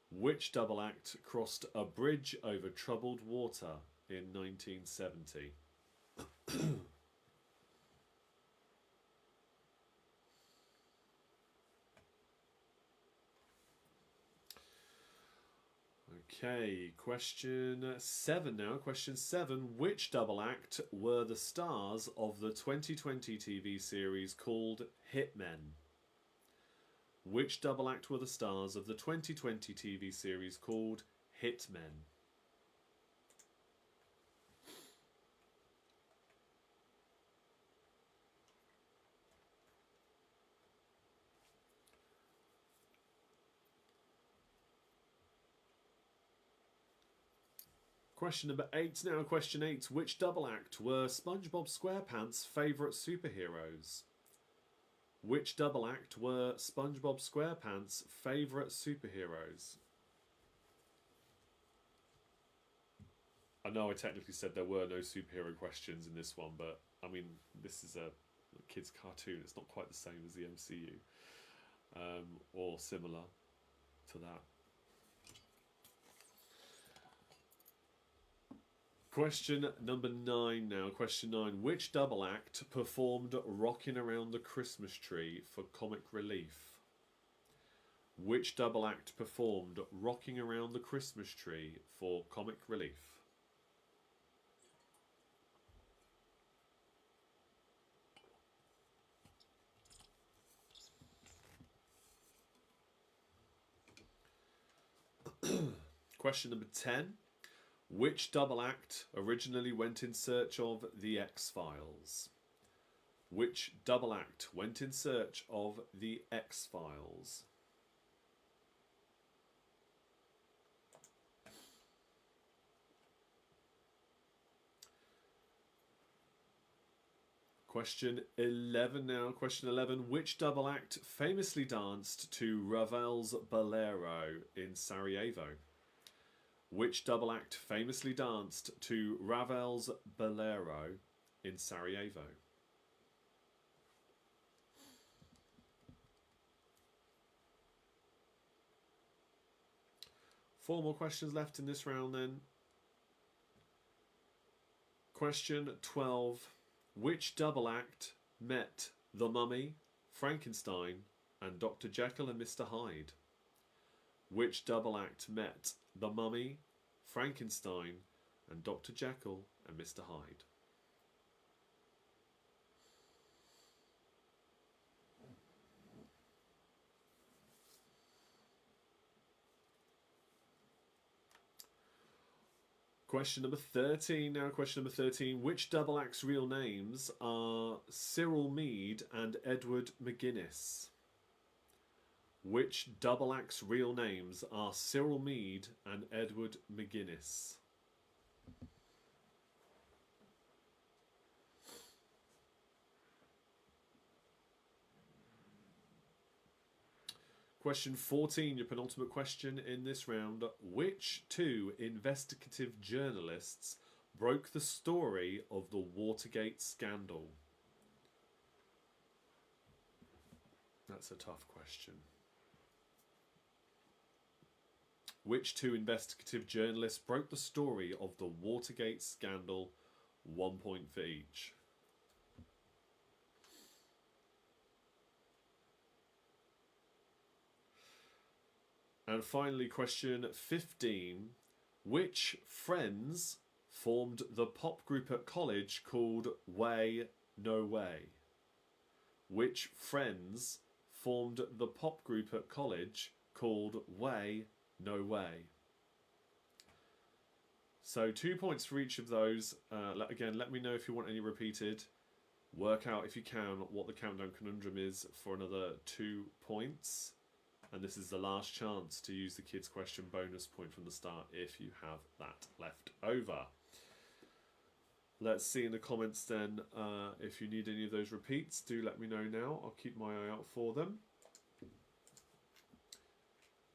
Which double act crossed a bridge over troubled water in 1970? Okay, question 7 now. Question 7. Which double act were the stars of the 2020 TV series called Hitmen? Which double act were the stars of the 2020 TV series called Hitmen? Question number 8 now. Question 8. Which double act were SpongeBob SquarePants' favourite superheroes? Which double act were SpongeBob SquarePants' favourite superheroes? I know I technically said there were no superhero questions in this one, but I mean, this is a kids' cartoon. It's not quite the same as the MCU, or similar to that. Question number 9 now. Question 9. Which double act performed Rocking Around the Christmas Tree for comic relief? Which double act performed Rocking Around the Christmas Tree for comic relief? Question number 10. Which double act originally went in search of the X-Files? Which double act went in search of the X-Files? Question 11 now. Question 11. Which double act famously danced to Ravel's Bolero in Sarajevo? Which double act famously danced to Ravel's Bolero in Sarajevo? Four more questions left in this round then. Question 12. Which double act met the Mummy, Frankenstein, and Dr. Jekyll and Mr. Hyde? Which double act met the Mummy, Frankenstein, and Dr. Jekyll and Mr. Hyde? Question number 13 now. Question number 13. Which double act's real names are Cyril Mead and Edward McGuinness? Which double act's real names are Cyril Mead and Edward McGuinness? Question 14, your penultimate question in this round. Which two investigative journalists broke the story of the Watergate scandal? That's a tough question. Which two investigative journalists broke the story of the Watergate scandal? 1 point for each. And finally, question 15. Which friends formed the pop group at college called Way No Way? Which friends formed the pop group at college called Way No Way? So 2 points for each of those. Again, let me know if you want any repeated. Work out, if you can, what the countdown conundrum is for another 2 points. And this is the last chance to use the kids' question bonus point from the start if you have that left over. Let's see in the comments then if you need any of those repeats. Do let me know now. I'll keep my eye out for them.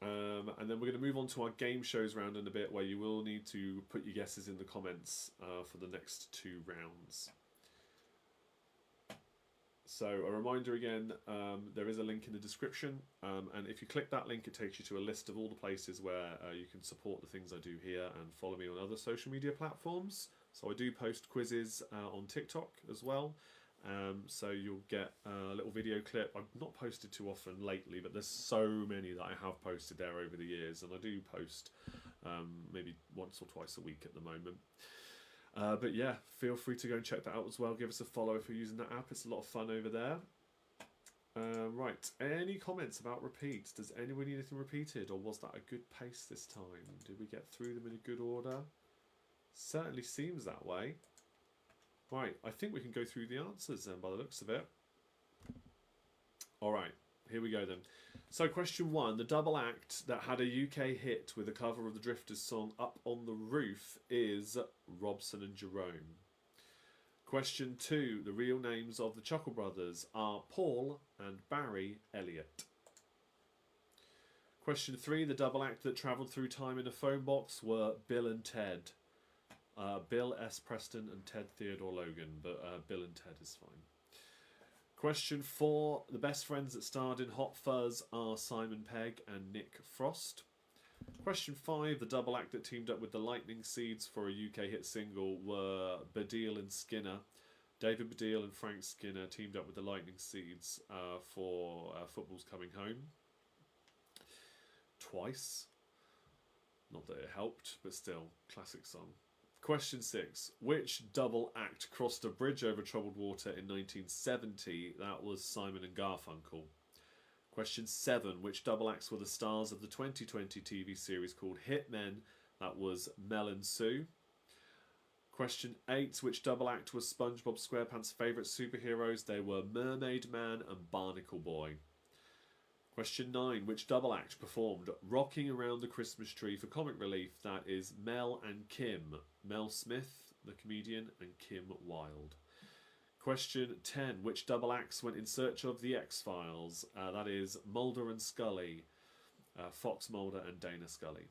And then we're going to move on to our game shows round in a bit, where you will need to put your guesses in the comments for the next 2 rounds. So a reminder again, there is a link in the description, and if you click that link, it takes you to a list of all the places where you can support the things I do here and follow me on other social media platforms. So I do post quizzes on TikTok as well, so you'll get a little video clip. I've not posted too often lately, but there's so many that I have posted there over the years, and I do post maybe once or twice a week at the moment. But yeah, feel free to go and check that out as well. Give us a follow if you're using that app. It's a lot of fun over there. Right, any comments about repeats? Does anyone need anything repeated, or was that a good pace this time? Did we get through them in a good order? Certainly seems that way. Right, I think we can go through the answers then by the looks of it. Alright, here we go then. So question 1, the double act that had a UK hit with a cover of the Drifters song Up on the Roof is Robson and Jerome. Question 2, the real names of the Chuckle Brothers are Paul and Barry Elliott. Question 3, the double act that travelled through time in a phone box were Bill and Ted. Bill S. Preston and Ted Theodore Logan, but Bill and Ted is fine. Question 4. The best friends that starred in Hot Fuzz are Simon Pegg and Nick Frost. Question 5. The double act that teamed up with the Lightning Seeds for a UK hit single were Baddiel and Skinner. David Baddiel and Frank Skinner teamed up with the Lightning Seeds for Football's Coming Home. Twice. Not that it helped, but still, classic song. Question 6. Which double act crossed a bridge over troubled water in 1970? That was Simon and Garfunkel. Question 7. Which double acts were the stars of the 2020 TV series called Hitmen? That was Mel and Sue. Question 8. Which double act was SpongeBob SquarePants' favourite superheroes? They were Mermaid Man and Barnacle Boy. Question 9. Which double act performed Rocking Around the Christmas Tree for comic relief? That is Mel and Kim. Mel Smith, the comedian, and Kim Wilde. Question 10. Which double acts went in search of the X-Files? That is Mulder and Scully. Fox Mulder and Dana Scully.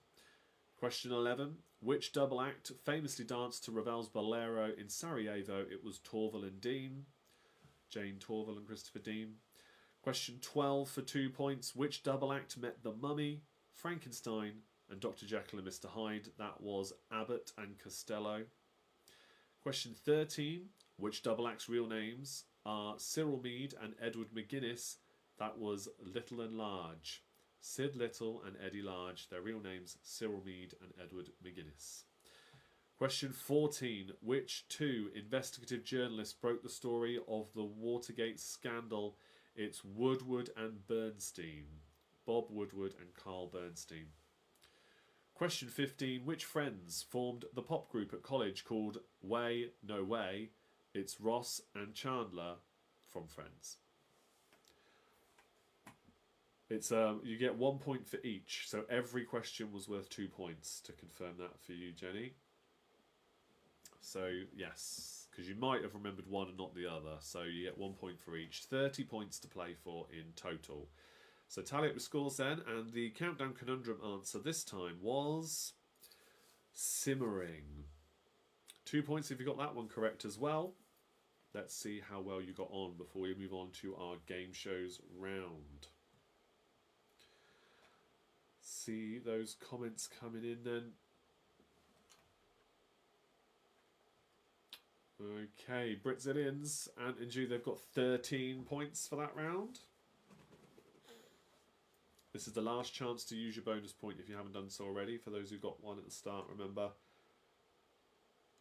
Question 11. Which double act famously danced to Ravel's Bolero in Sarajevo? It was Torval and Dean. Jane Torval and Christopher Dean. Question 12 for 2 points. Which double act met the Mummy, Frankenstein, and Dr. Jekyll and Mr. Hyde? That was Abbott and Costello. Question 13. Which double act's real names are Cyril Meade and Edward McGuinness? That was Little and Large. Sid Little and Eddie Large. Their real names, Cyril Meade and Edward McGuinness. Question 14. Which 2 investigative journalists broke the story of the Watergate scandal? It's Woodward and Bernstein. Bob Woodward and Carl Bernstein. Question 15. Which friends formed the pop group at college called Way No Way? It's Ross and Chandler from Friends. It's you get 1 point for each, so every question was worth 2 points, to confirm that for you, Jenny. So, yes, because you might have remembered one and not the other, so you get 1 point for each. 30 points to play for in total. So tally up the scores then, and the countdown conundrum answer this time was simmering. 2 points if you got that one correct as well. Let's see how well you got on before we move on to our game shows round. See those comments coming in then. Okay, Britzillions and Inju, they've got 13 points for that round. This is the last chance to use your bonus point if you haven't done so already. For those who got one at the start, remember.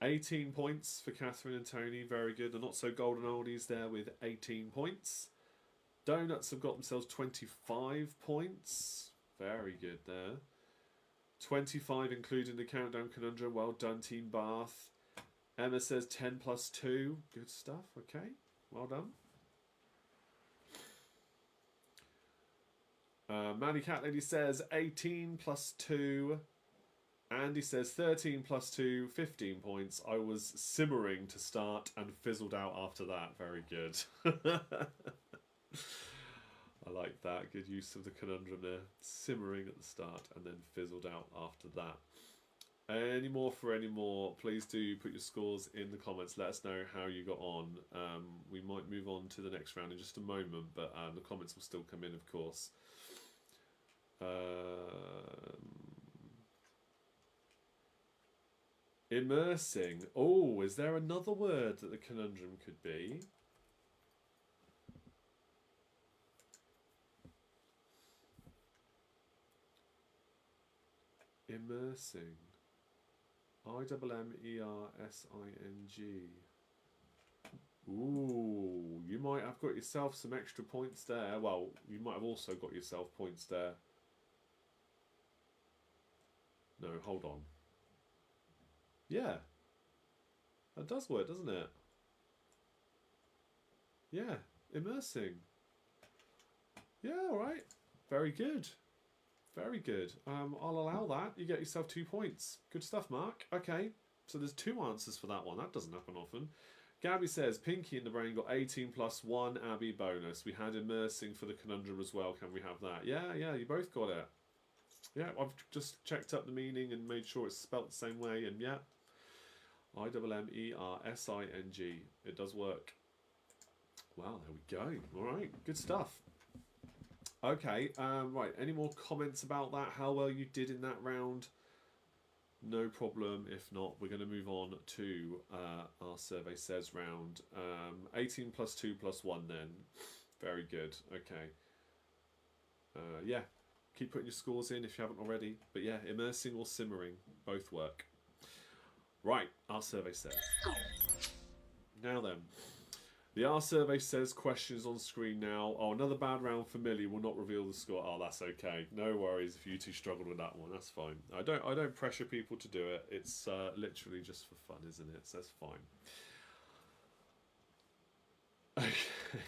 18 points for Catherine and Tony, very good. The not so golden oldies there with 18 points. Donuts have got themselves 25 points. Very good there. 25 including the countdown conundrum. Well done, Team Bath. Emma says 10 plus 2. Good stuff. Okay. Well done. Manny Cat Lady says 18 plus 2. Andy says 13 plus 2, 15 points. I was simmering to start and fizzled out after that. Very good. I like that. Good use of the conundrum there. Simmering at the start and then fizzled out after that. Any more for any more, please do put your scores in the comments. Let us know how you got on. We might move on to the next round in just a moment, but the comments will still come in, of course. Immersing. Oh, is there another word that the conundrum could be? Immersing. I-M-M-E-R-S-I-N-G. Ooh, you might have got yourself some extra points there. Well, you might have also got yourself points there. No, hold on. Yeah. That does work, doesn't it? Yeah, immersing. Yeah, alright. Very good. Very good. I'll allow that. You get yourself 2 points. Good stuff, Mark. Okay, so there's 2 answers for that one. That doesn't happen often. Gabby says, Pinky in the Brain got 18 plus 1 Abby bonus. We had immersing for the conundrum as well. Can we have that? Yeah, you both got it. Yeah, I've just checked up the meaning and made sure it's spelt the same way, and yeah. IMMERSING. It does work. Wow, there we go. All right, good stuff. Okay, right. Any more comments about that? How well you did in that round? No problem. If not, we're going to move on to our survey says round. 18 plus 2 plus 1 then. Very good. Okay. Yeah, keep putting your scores in if you haven't already. But yeah, immersing or simmering, both work. Right, our survey says. Now then. The R survey says questions on screen now. Oh, another bad round for Millie will not reveal the score. Oh, that's okay. No worries if you two struggled with that one. That's fine. I don't pressure people to do it. It's literally just for fun, isn't it? So that's fine. Okay.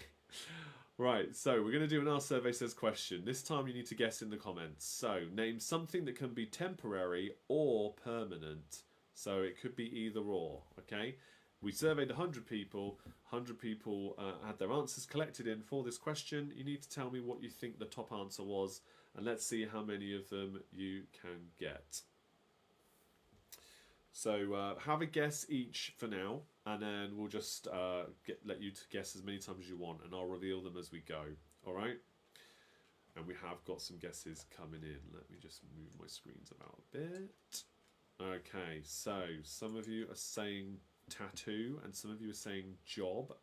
Right, so we're going to do an R survey says question. This time you need to guess in the comments. So, name something that can be temporary or permanent. So it could be either or, okay? We surveyed 100 people. 100 people had their answers collected in for this question. You need to tell me what you think the top answer was, and let's see how many of them you can get. So have a guess each for now, and then we'll just let you to guess as many times as you want, and I'll reveal them as we go. All right? And we have got some guesses coming in. Let me just move my screens about a bit. Okay, so some of you are saying tattoo, and some of you are saying job.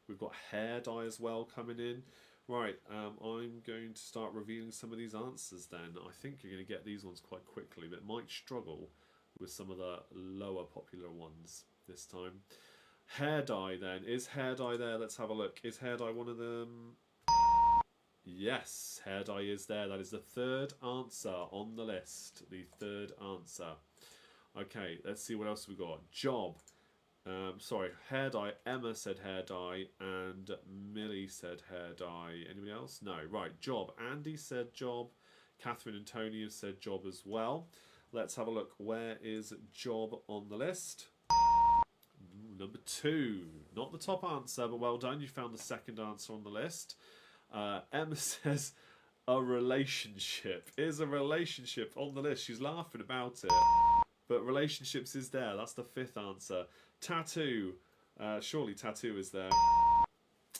We've got hair dye as well coming in. Right, I'm going to start revealing some of these answers then. I think you're going to get these ones quite quickly, but might struggle with some of the lower popular ones this time. Hair dye then. Is hair dye there? Let's have a look. Is hair dye one of them? Yes, hair dye is there. That is the third answer on the list. The third answer. Okay, let's see what else we got. Job. Sorry, hair dye. Emma said hair dye, and Millie said hair dye. Anybody else? No. Right, job. Andy said job. Catherine and Tony have said job as well. Let's have a look. Where is job on the list? Number 2. Not the top answer, but well done. You found the second answer on the list. Emma says a relationship. Is a relationship on the list? She's laughing about it. But relationships is there. That's the 5th answer. Tattoo. Surely tattoo is there.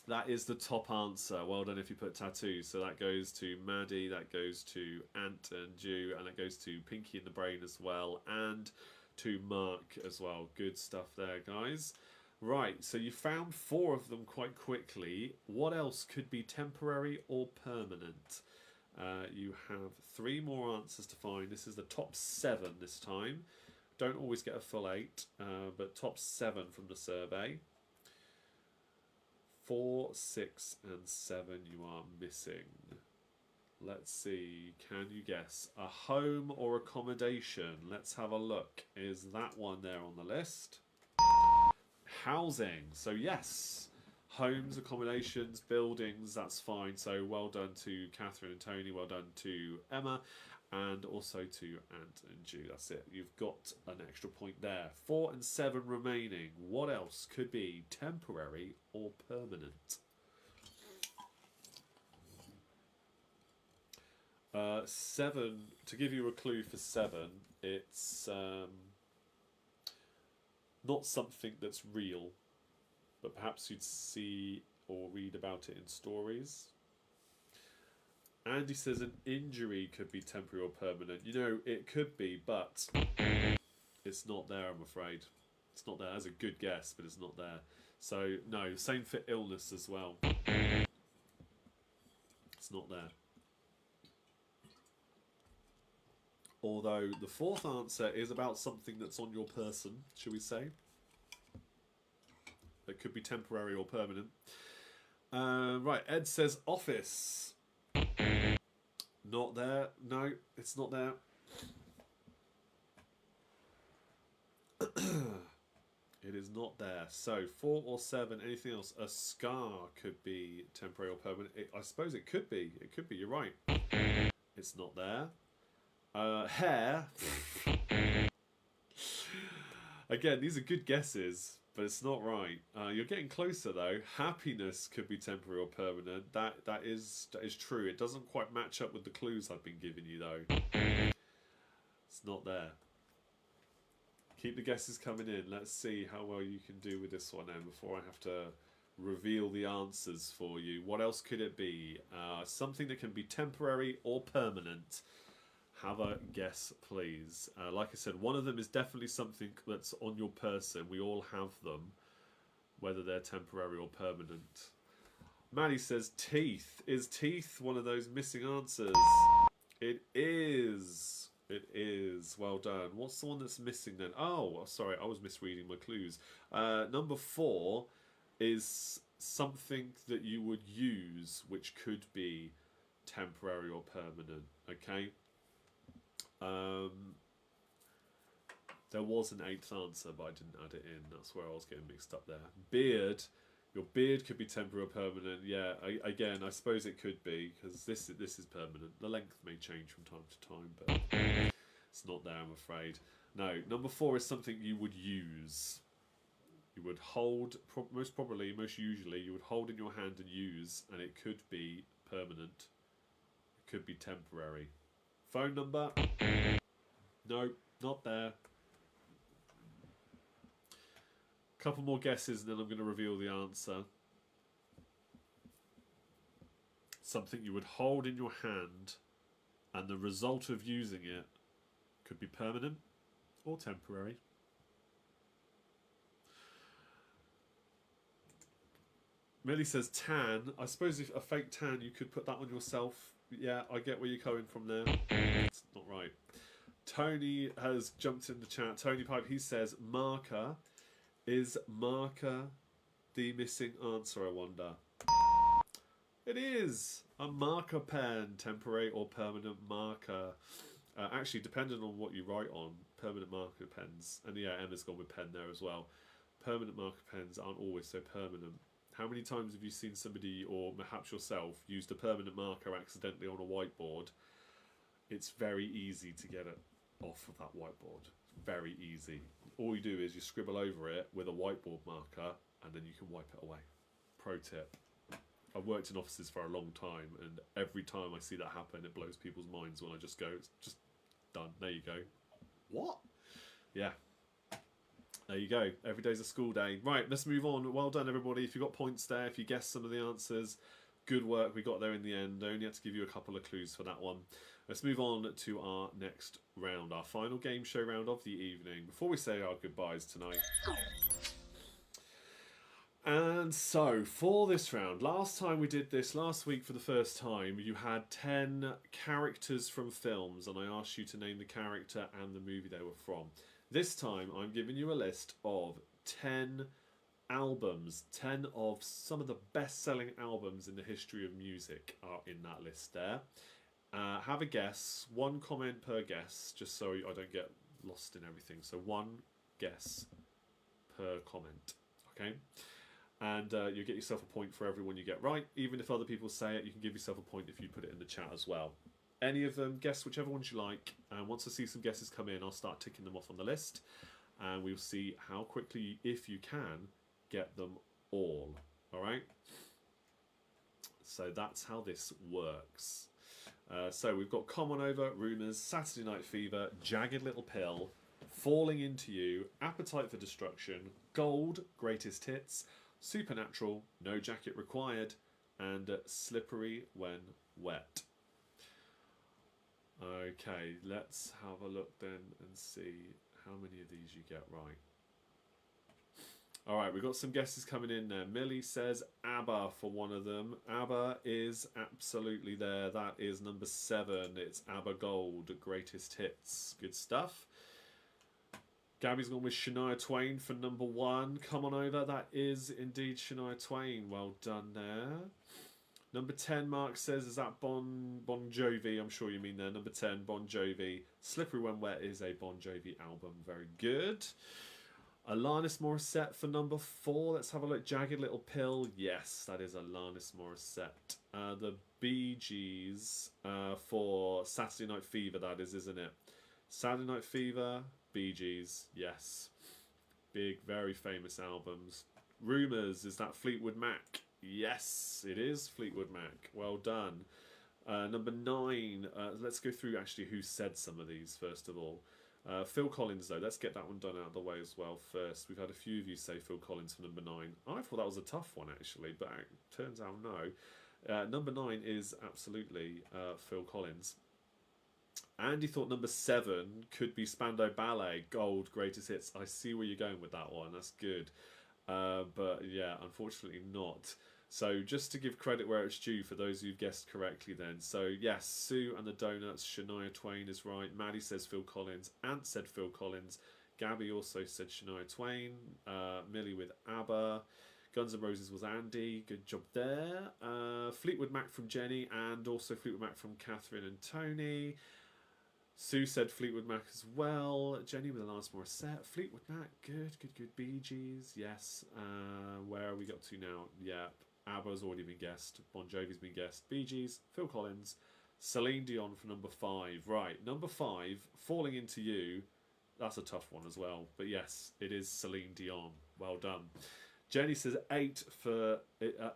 That is the top answer. Well done if you put tattoo. So that goes to Maddie, that goes to Ant and Jew, and that goes to Pinky in the Brain as well, and to Mark as well. Good stuff there, guys. Right, so you found 4 of them quite quickly. What else could be temporary or permanent? You have 3 more answers to find. This is the top 7 this time. Don't always get a full 8, but top 7 from the survey. 4, 6, and 7 you are missing. Let's see, can you guess? A home or accommodation? Let's have a look. Is that one there on the list? Housing. So yes, homes, accommodations, buildings, that's fine. So well done to Catherine and Tony, well done to Emma, and also to Ant and Jew. That's it. You've got an extra point there. 4 and 7 remaining. What else could be temporary or permanent? 7, to give you a clue for 7, it's not something that's real, but perhaps you'd see or read about it in stories. Andy says an injury could be temporary or permanent. You know, it could be, but it's not there, I'm afraid. It's not there. That's a good guess, but it's not there. So, no, same for illness as well. It's not there. Although the 4th answer is about something that's on your person, shall we say. It could be temporary or permanent. Right, Ed says office. Not there. No, it's not there. It is not there. So 4 or 7, anything else? A scar could be temporary or permanent. I suppose it could be. It could be, you're right. It's not there. Hair. Again, these are good guesses, but it's not right. You're getting closer though. Happiness could be temporary or permanent. That is true. It doesn't quite match up with the clues I've been giving you though. It's not there. Keep the guesses coming in. Let's see how well you can do with this one then before I have to reveal the answers for you. What else could it be? Something that can be temporary or permanent. Have a guess, please. Like I said, one of them is definitely something that's on your person. We all have them, whether they're temporary or permanent. Maddie says teeth. Is teeth one of those missing answers? It is. It is. Well done. What's the one that's missing then? Oh, sorry, I was misreading my clues. Number 4 is something that you would use, which could be temporary or permanent. Okay. There was an 8th answer, but I didn't add it in. That's where I was getting mixed up there. Beard. Your beard could be temporary or permanent. Yeah, again, I suppose it could be, because this is permanent. The length may change from time to time, but it's not there, I'm afraid. No, number 4 is something you would use. You would hold, most usually, you would hold in your hand and use, and it could be permanent. It could be temporary. Phone number? No, not there. Couple more guesses and then I'm going to reveal the answer. Something you would hold in your hand and the result of using it could be permanent or temporary. Millie says tan. I suppose if a fake tan, you could put that on yourself. Yeah, I get where you're coming from there. It's not right. Tony has jumped in the chat. Tony Pipe, he says marker. Is marker the missing answer, I wonder? It is a marker pen, temporary or permanent marker. Actually, depending on what you write on, permanent marker pens, and yeah, Emma's gone with pen there as well. Permanent marker pens aren't always so permanent. How many times have you seen somebody, or perhaps yourself, used a permanent marker accidentally on a whiteboard? It's very easy to get it off of that whiteboard. Very easy. All you do is you scribble over it with a whiteboard marker and then you can wipe it away. Pro tip. I've worked in offices for a long time and every time I see that happen it blows people's minds when I just go, it's just done. There you go. What? Yeah. There you go. Every day's a school day. Right, let's move on. Well done everybody. If you got points there, if you guessed some of the answers, good work. We got there in the end. I only had to give you a couple of clues for that one. Let's move on to our next round, our final game show round of the evening, before we say our goodbyes tonight. And so, for this round, last time we did this, last week for the first time, you had 10 characters from films, and I asked you to name the character and the movie they were from. This time, I'm giving you a list of 10 albums. 10 of some of the best-selling albums in the history of music are in that list there. Have a guess, 1 comment per guess, just so I don't get lost in everything. So 1 guess per comment, okay? And you get yourself a point for every one you get right. Even if other people say it, you can give yourself a point if you put it in the chat as well. Any of them, guess whichever ones you like. And once I see some guesses come in, I'll start ticking them off on the list. And we'll see how quickly, if you can, get them all, all right? So that's how this works. So we've got Come On Over, Rumours, Saturday Night Fever, Jagged Little Pill, Falling Into You, Appetite for Destruction, Gold, Greatest Hits, Supernatural, No Jacket Required, and Slippery When Wet. Okay, let's have a look then and see how many of these you get right. Alright, we've got some guesses coming in there. Millie says ABBA for one of them. ABBA is absolutely there. That is number 7. It's ABBA Gold, Greatest Hits. Good stuff. Gabby's gone with Shania Twain for number 1. Come On Over. That is indeed Shania Twain. Well done there. Number 10, Mark says, is that Bon Jovi? I'm sure you mean there. Number 10, Bon Jovi. Slippery When Wet is a Bon Jovi album. Very good. Alanis Morissette for number 4. Let's have a look. Jagged Little Pill. Yes, that is Alanis Morissette. The Bee Gees for Saturday Night Fever, that is, isn't it? Saturday Night Fever, Bee Gees. Yes. Big, very famous albums. Rumours, is that Fleetwood Mac? Yes, it is Fleetwood Mac. Well done. Number 9. Let's go through actually who said some of these, first of all. Phil Collins, though, let's get that one done out of the way as well first. We've had a few of you say Phil Collins for number 9. I thought that was a tough one, actually, but it turns out no. Number 9 is absolutely Phil Collins. Andy thought number 7 could be Spandau Ballet, Gold, Greatest Hits. I see where you're going with that one. That's good. But yeah, unfortunately not. So just to give credit where it's due for those who've guessed correctly then. So yes, Sue and the Donuts, Shania Twain is right. Maddie says Phil Collins. Ant said Phil Collins. Gabby also said Shania Twain. Millie with ABBA. Guns N' Roses was Andy. Good job there. Fleetwood Mac from Jenny, and also Fleetwood Mac from Catherine and Tony. Sue said Fleetwood Mac as well. Jenny with Alanis Morissette. Fleetwood Mac, good. Bee Gees, yes. Where are we got to now? Yeah, ABBA's already been guessed. Bon Jovi's been guessed. Bee Gees, Phil Collins. Celine Dion for number 5. Right, number 5, Falling Into You. That's a tough one as well. But yes, it is Celine Dion. Well done. Jenny says 8 for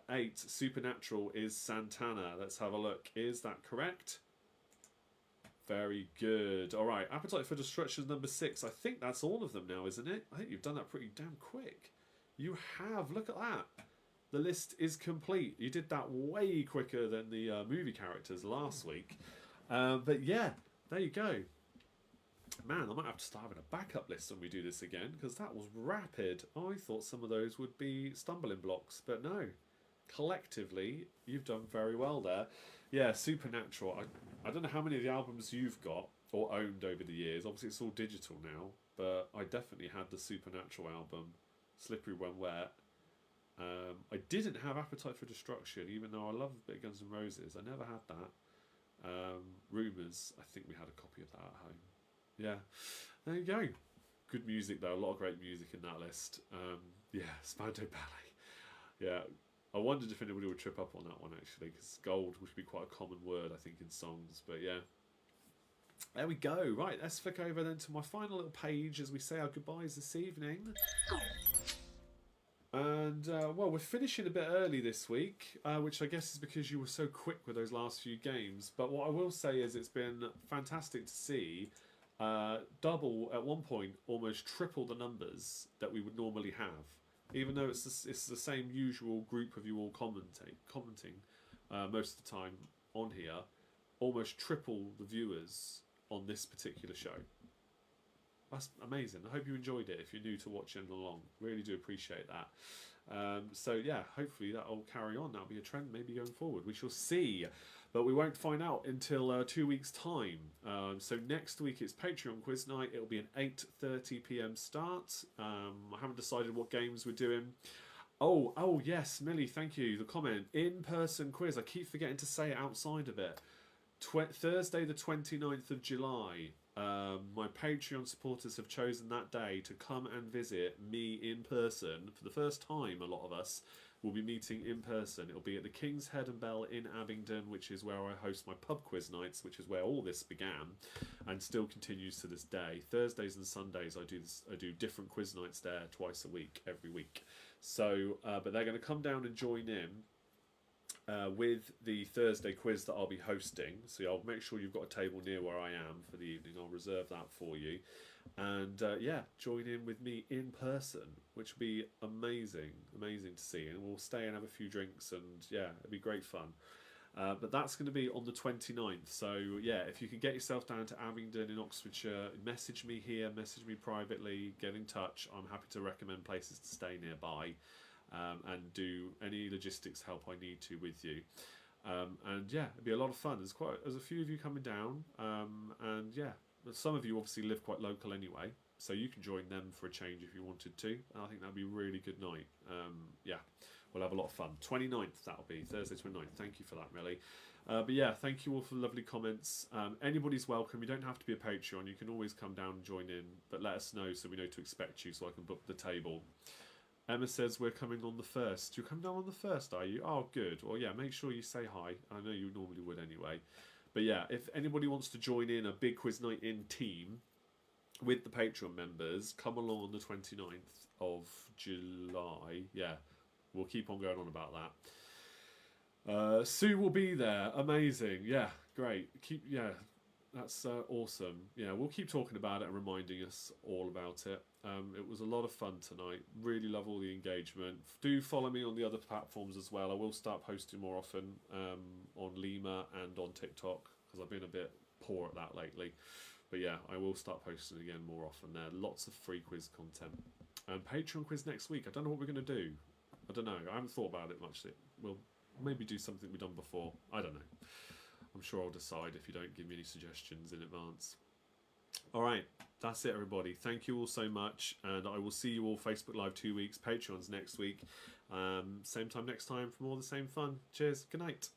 8. Supernatural is Santana. Let's have a look. Is that correct? Very good. All right, Appetite for Destruction is number 6. I think that's all of them now, isn't it? I think you've done that pretty damn quick. You have. Look at that. The list is complete. You did that way quicker than the movie characters last week. But yeah, there you go. Man, I might have to start having a backup list when we do this again, because that was rapid. I thought some of those would be stumbling blocks, but no. Collectively, you've done very well there. Yeah, Supernatural. I don't know how many of the albums you've got or owned over the years. Obviously, it's all digital now, but I definitely had the Supernatural album, Slippery When Wet. I didn't have Appetite for Destruction, even though I love a bit of Guns N' Roses. I never had that. Rumours, I think we had a copy of that at home. Yeah, there you go. Good music, though. A lot of great music in that list. Yeah, Spandau Ballet. Yeah. I wondered if anybody would trip up on that one, actually, because gold would be quite a common word, I think, in songs. But yeah, there we go. Right, let's flick over then to my final little page as we say our goodbyes this evening. And, well, we're finishing a bit early this week, which I guess is because you were so quick with those last few games. But what I will say is it's been fantastic to see double, at one point, almost triple the numbers that we would normally have. Even though it's the same usual group of you all commenting most of the time on here, almost triple the viewers on this particular show. That's amazing. I hope you enjoyed it if you're new to watching along. Really do appreciate that. So yeah, hopefully that'll carry on. That'll be a trend maybe going forward. We shall see. But we won't find out until 2 weeks' time. So next week it's Patreon quiz night. It'll be an 8:30 p.m. start. I haven't decided what games we're doing. Oh yes, Millie, thank you. The comment, in-person quiz. I keep forgetting to say it outside of it. Thursday the 29th of July. My Patreon supporters have chosen that day to come and visit me in person. For the first time, a lot of us will be meeting in person. It'll be at the King's Head and Bell in Abingdon, which is where I host my pub quiz nights, which is where all this began and still continues to this day. Thursdays and Sundays I do different quiz nights there twice a week, every week. So, but they're going to come down and join in with the Thursday quiz that I'll be hosting. So I'll make sure you've got a table near where I am for the evening. I'll reserve that for you. And yeah, join in with me in person, which will be amazing to see. And we'll stay and have a few drinks, and yeah, it'll be great fun. But that's going to be on the 29th. So yeah, if you can get yourself down to Abingdon in Oxfordshire, message me here, message me privately, get in touch. I'm happy to recommend places to stay nearby. And do any logistics help I need to with you. And yeah, it'd be a lot of fun. There's a few of you coming down, and yeah, some of you obviously live quite local anyway, so you can join them for a change if you wanted to. And I think that'd be a really good night. Yeah, we'll have a lot of fun. 29th, that'll be Thursday 29th. Thank you for that, Millie. But yeah, thank you all for the lovely comments. Anybody's welcome. You don't have to be a Patreon. You can always come down and join in, but let us know so we know to expect you, so I can book the table. Emma says we're coming on the 1st. You're coming down on the 1st, are you? Oh, good. Well, yeah, make sure you say hi. I know you normally would anyway. But yeah, if anybody wants to join in a big quiz night in team with the Patreon members, come along on the 29th of July. Yeah, we'll keep on going on about that. Sue will be there. Amazing. Yeah, great. That's awesome. Yeah, we'll keep talking about it and reminding us all about it. It was a lot of fun tonight. Really love all the engagement. Do follow me on the other platforms as well. I will start posting more often on Lima and on TikTok because I've been a bit poor at that lately. But yeah, I will start posting again more often there. Lots of free quiz content. Patreon quiz next week. I don't know what we're going to do. I don't know. I haven't thought about it much. We'll maybe do something we've done before. I don't know. I'm sure I'll decide if you don't give me any suggestions in advance. All right, that's it, everybody. Thank you all so much, and I will see you all Facebook Live 2 weeks, Patreon's next week. Same time next time for more of the same fun. Cheers. Good night.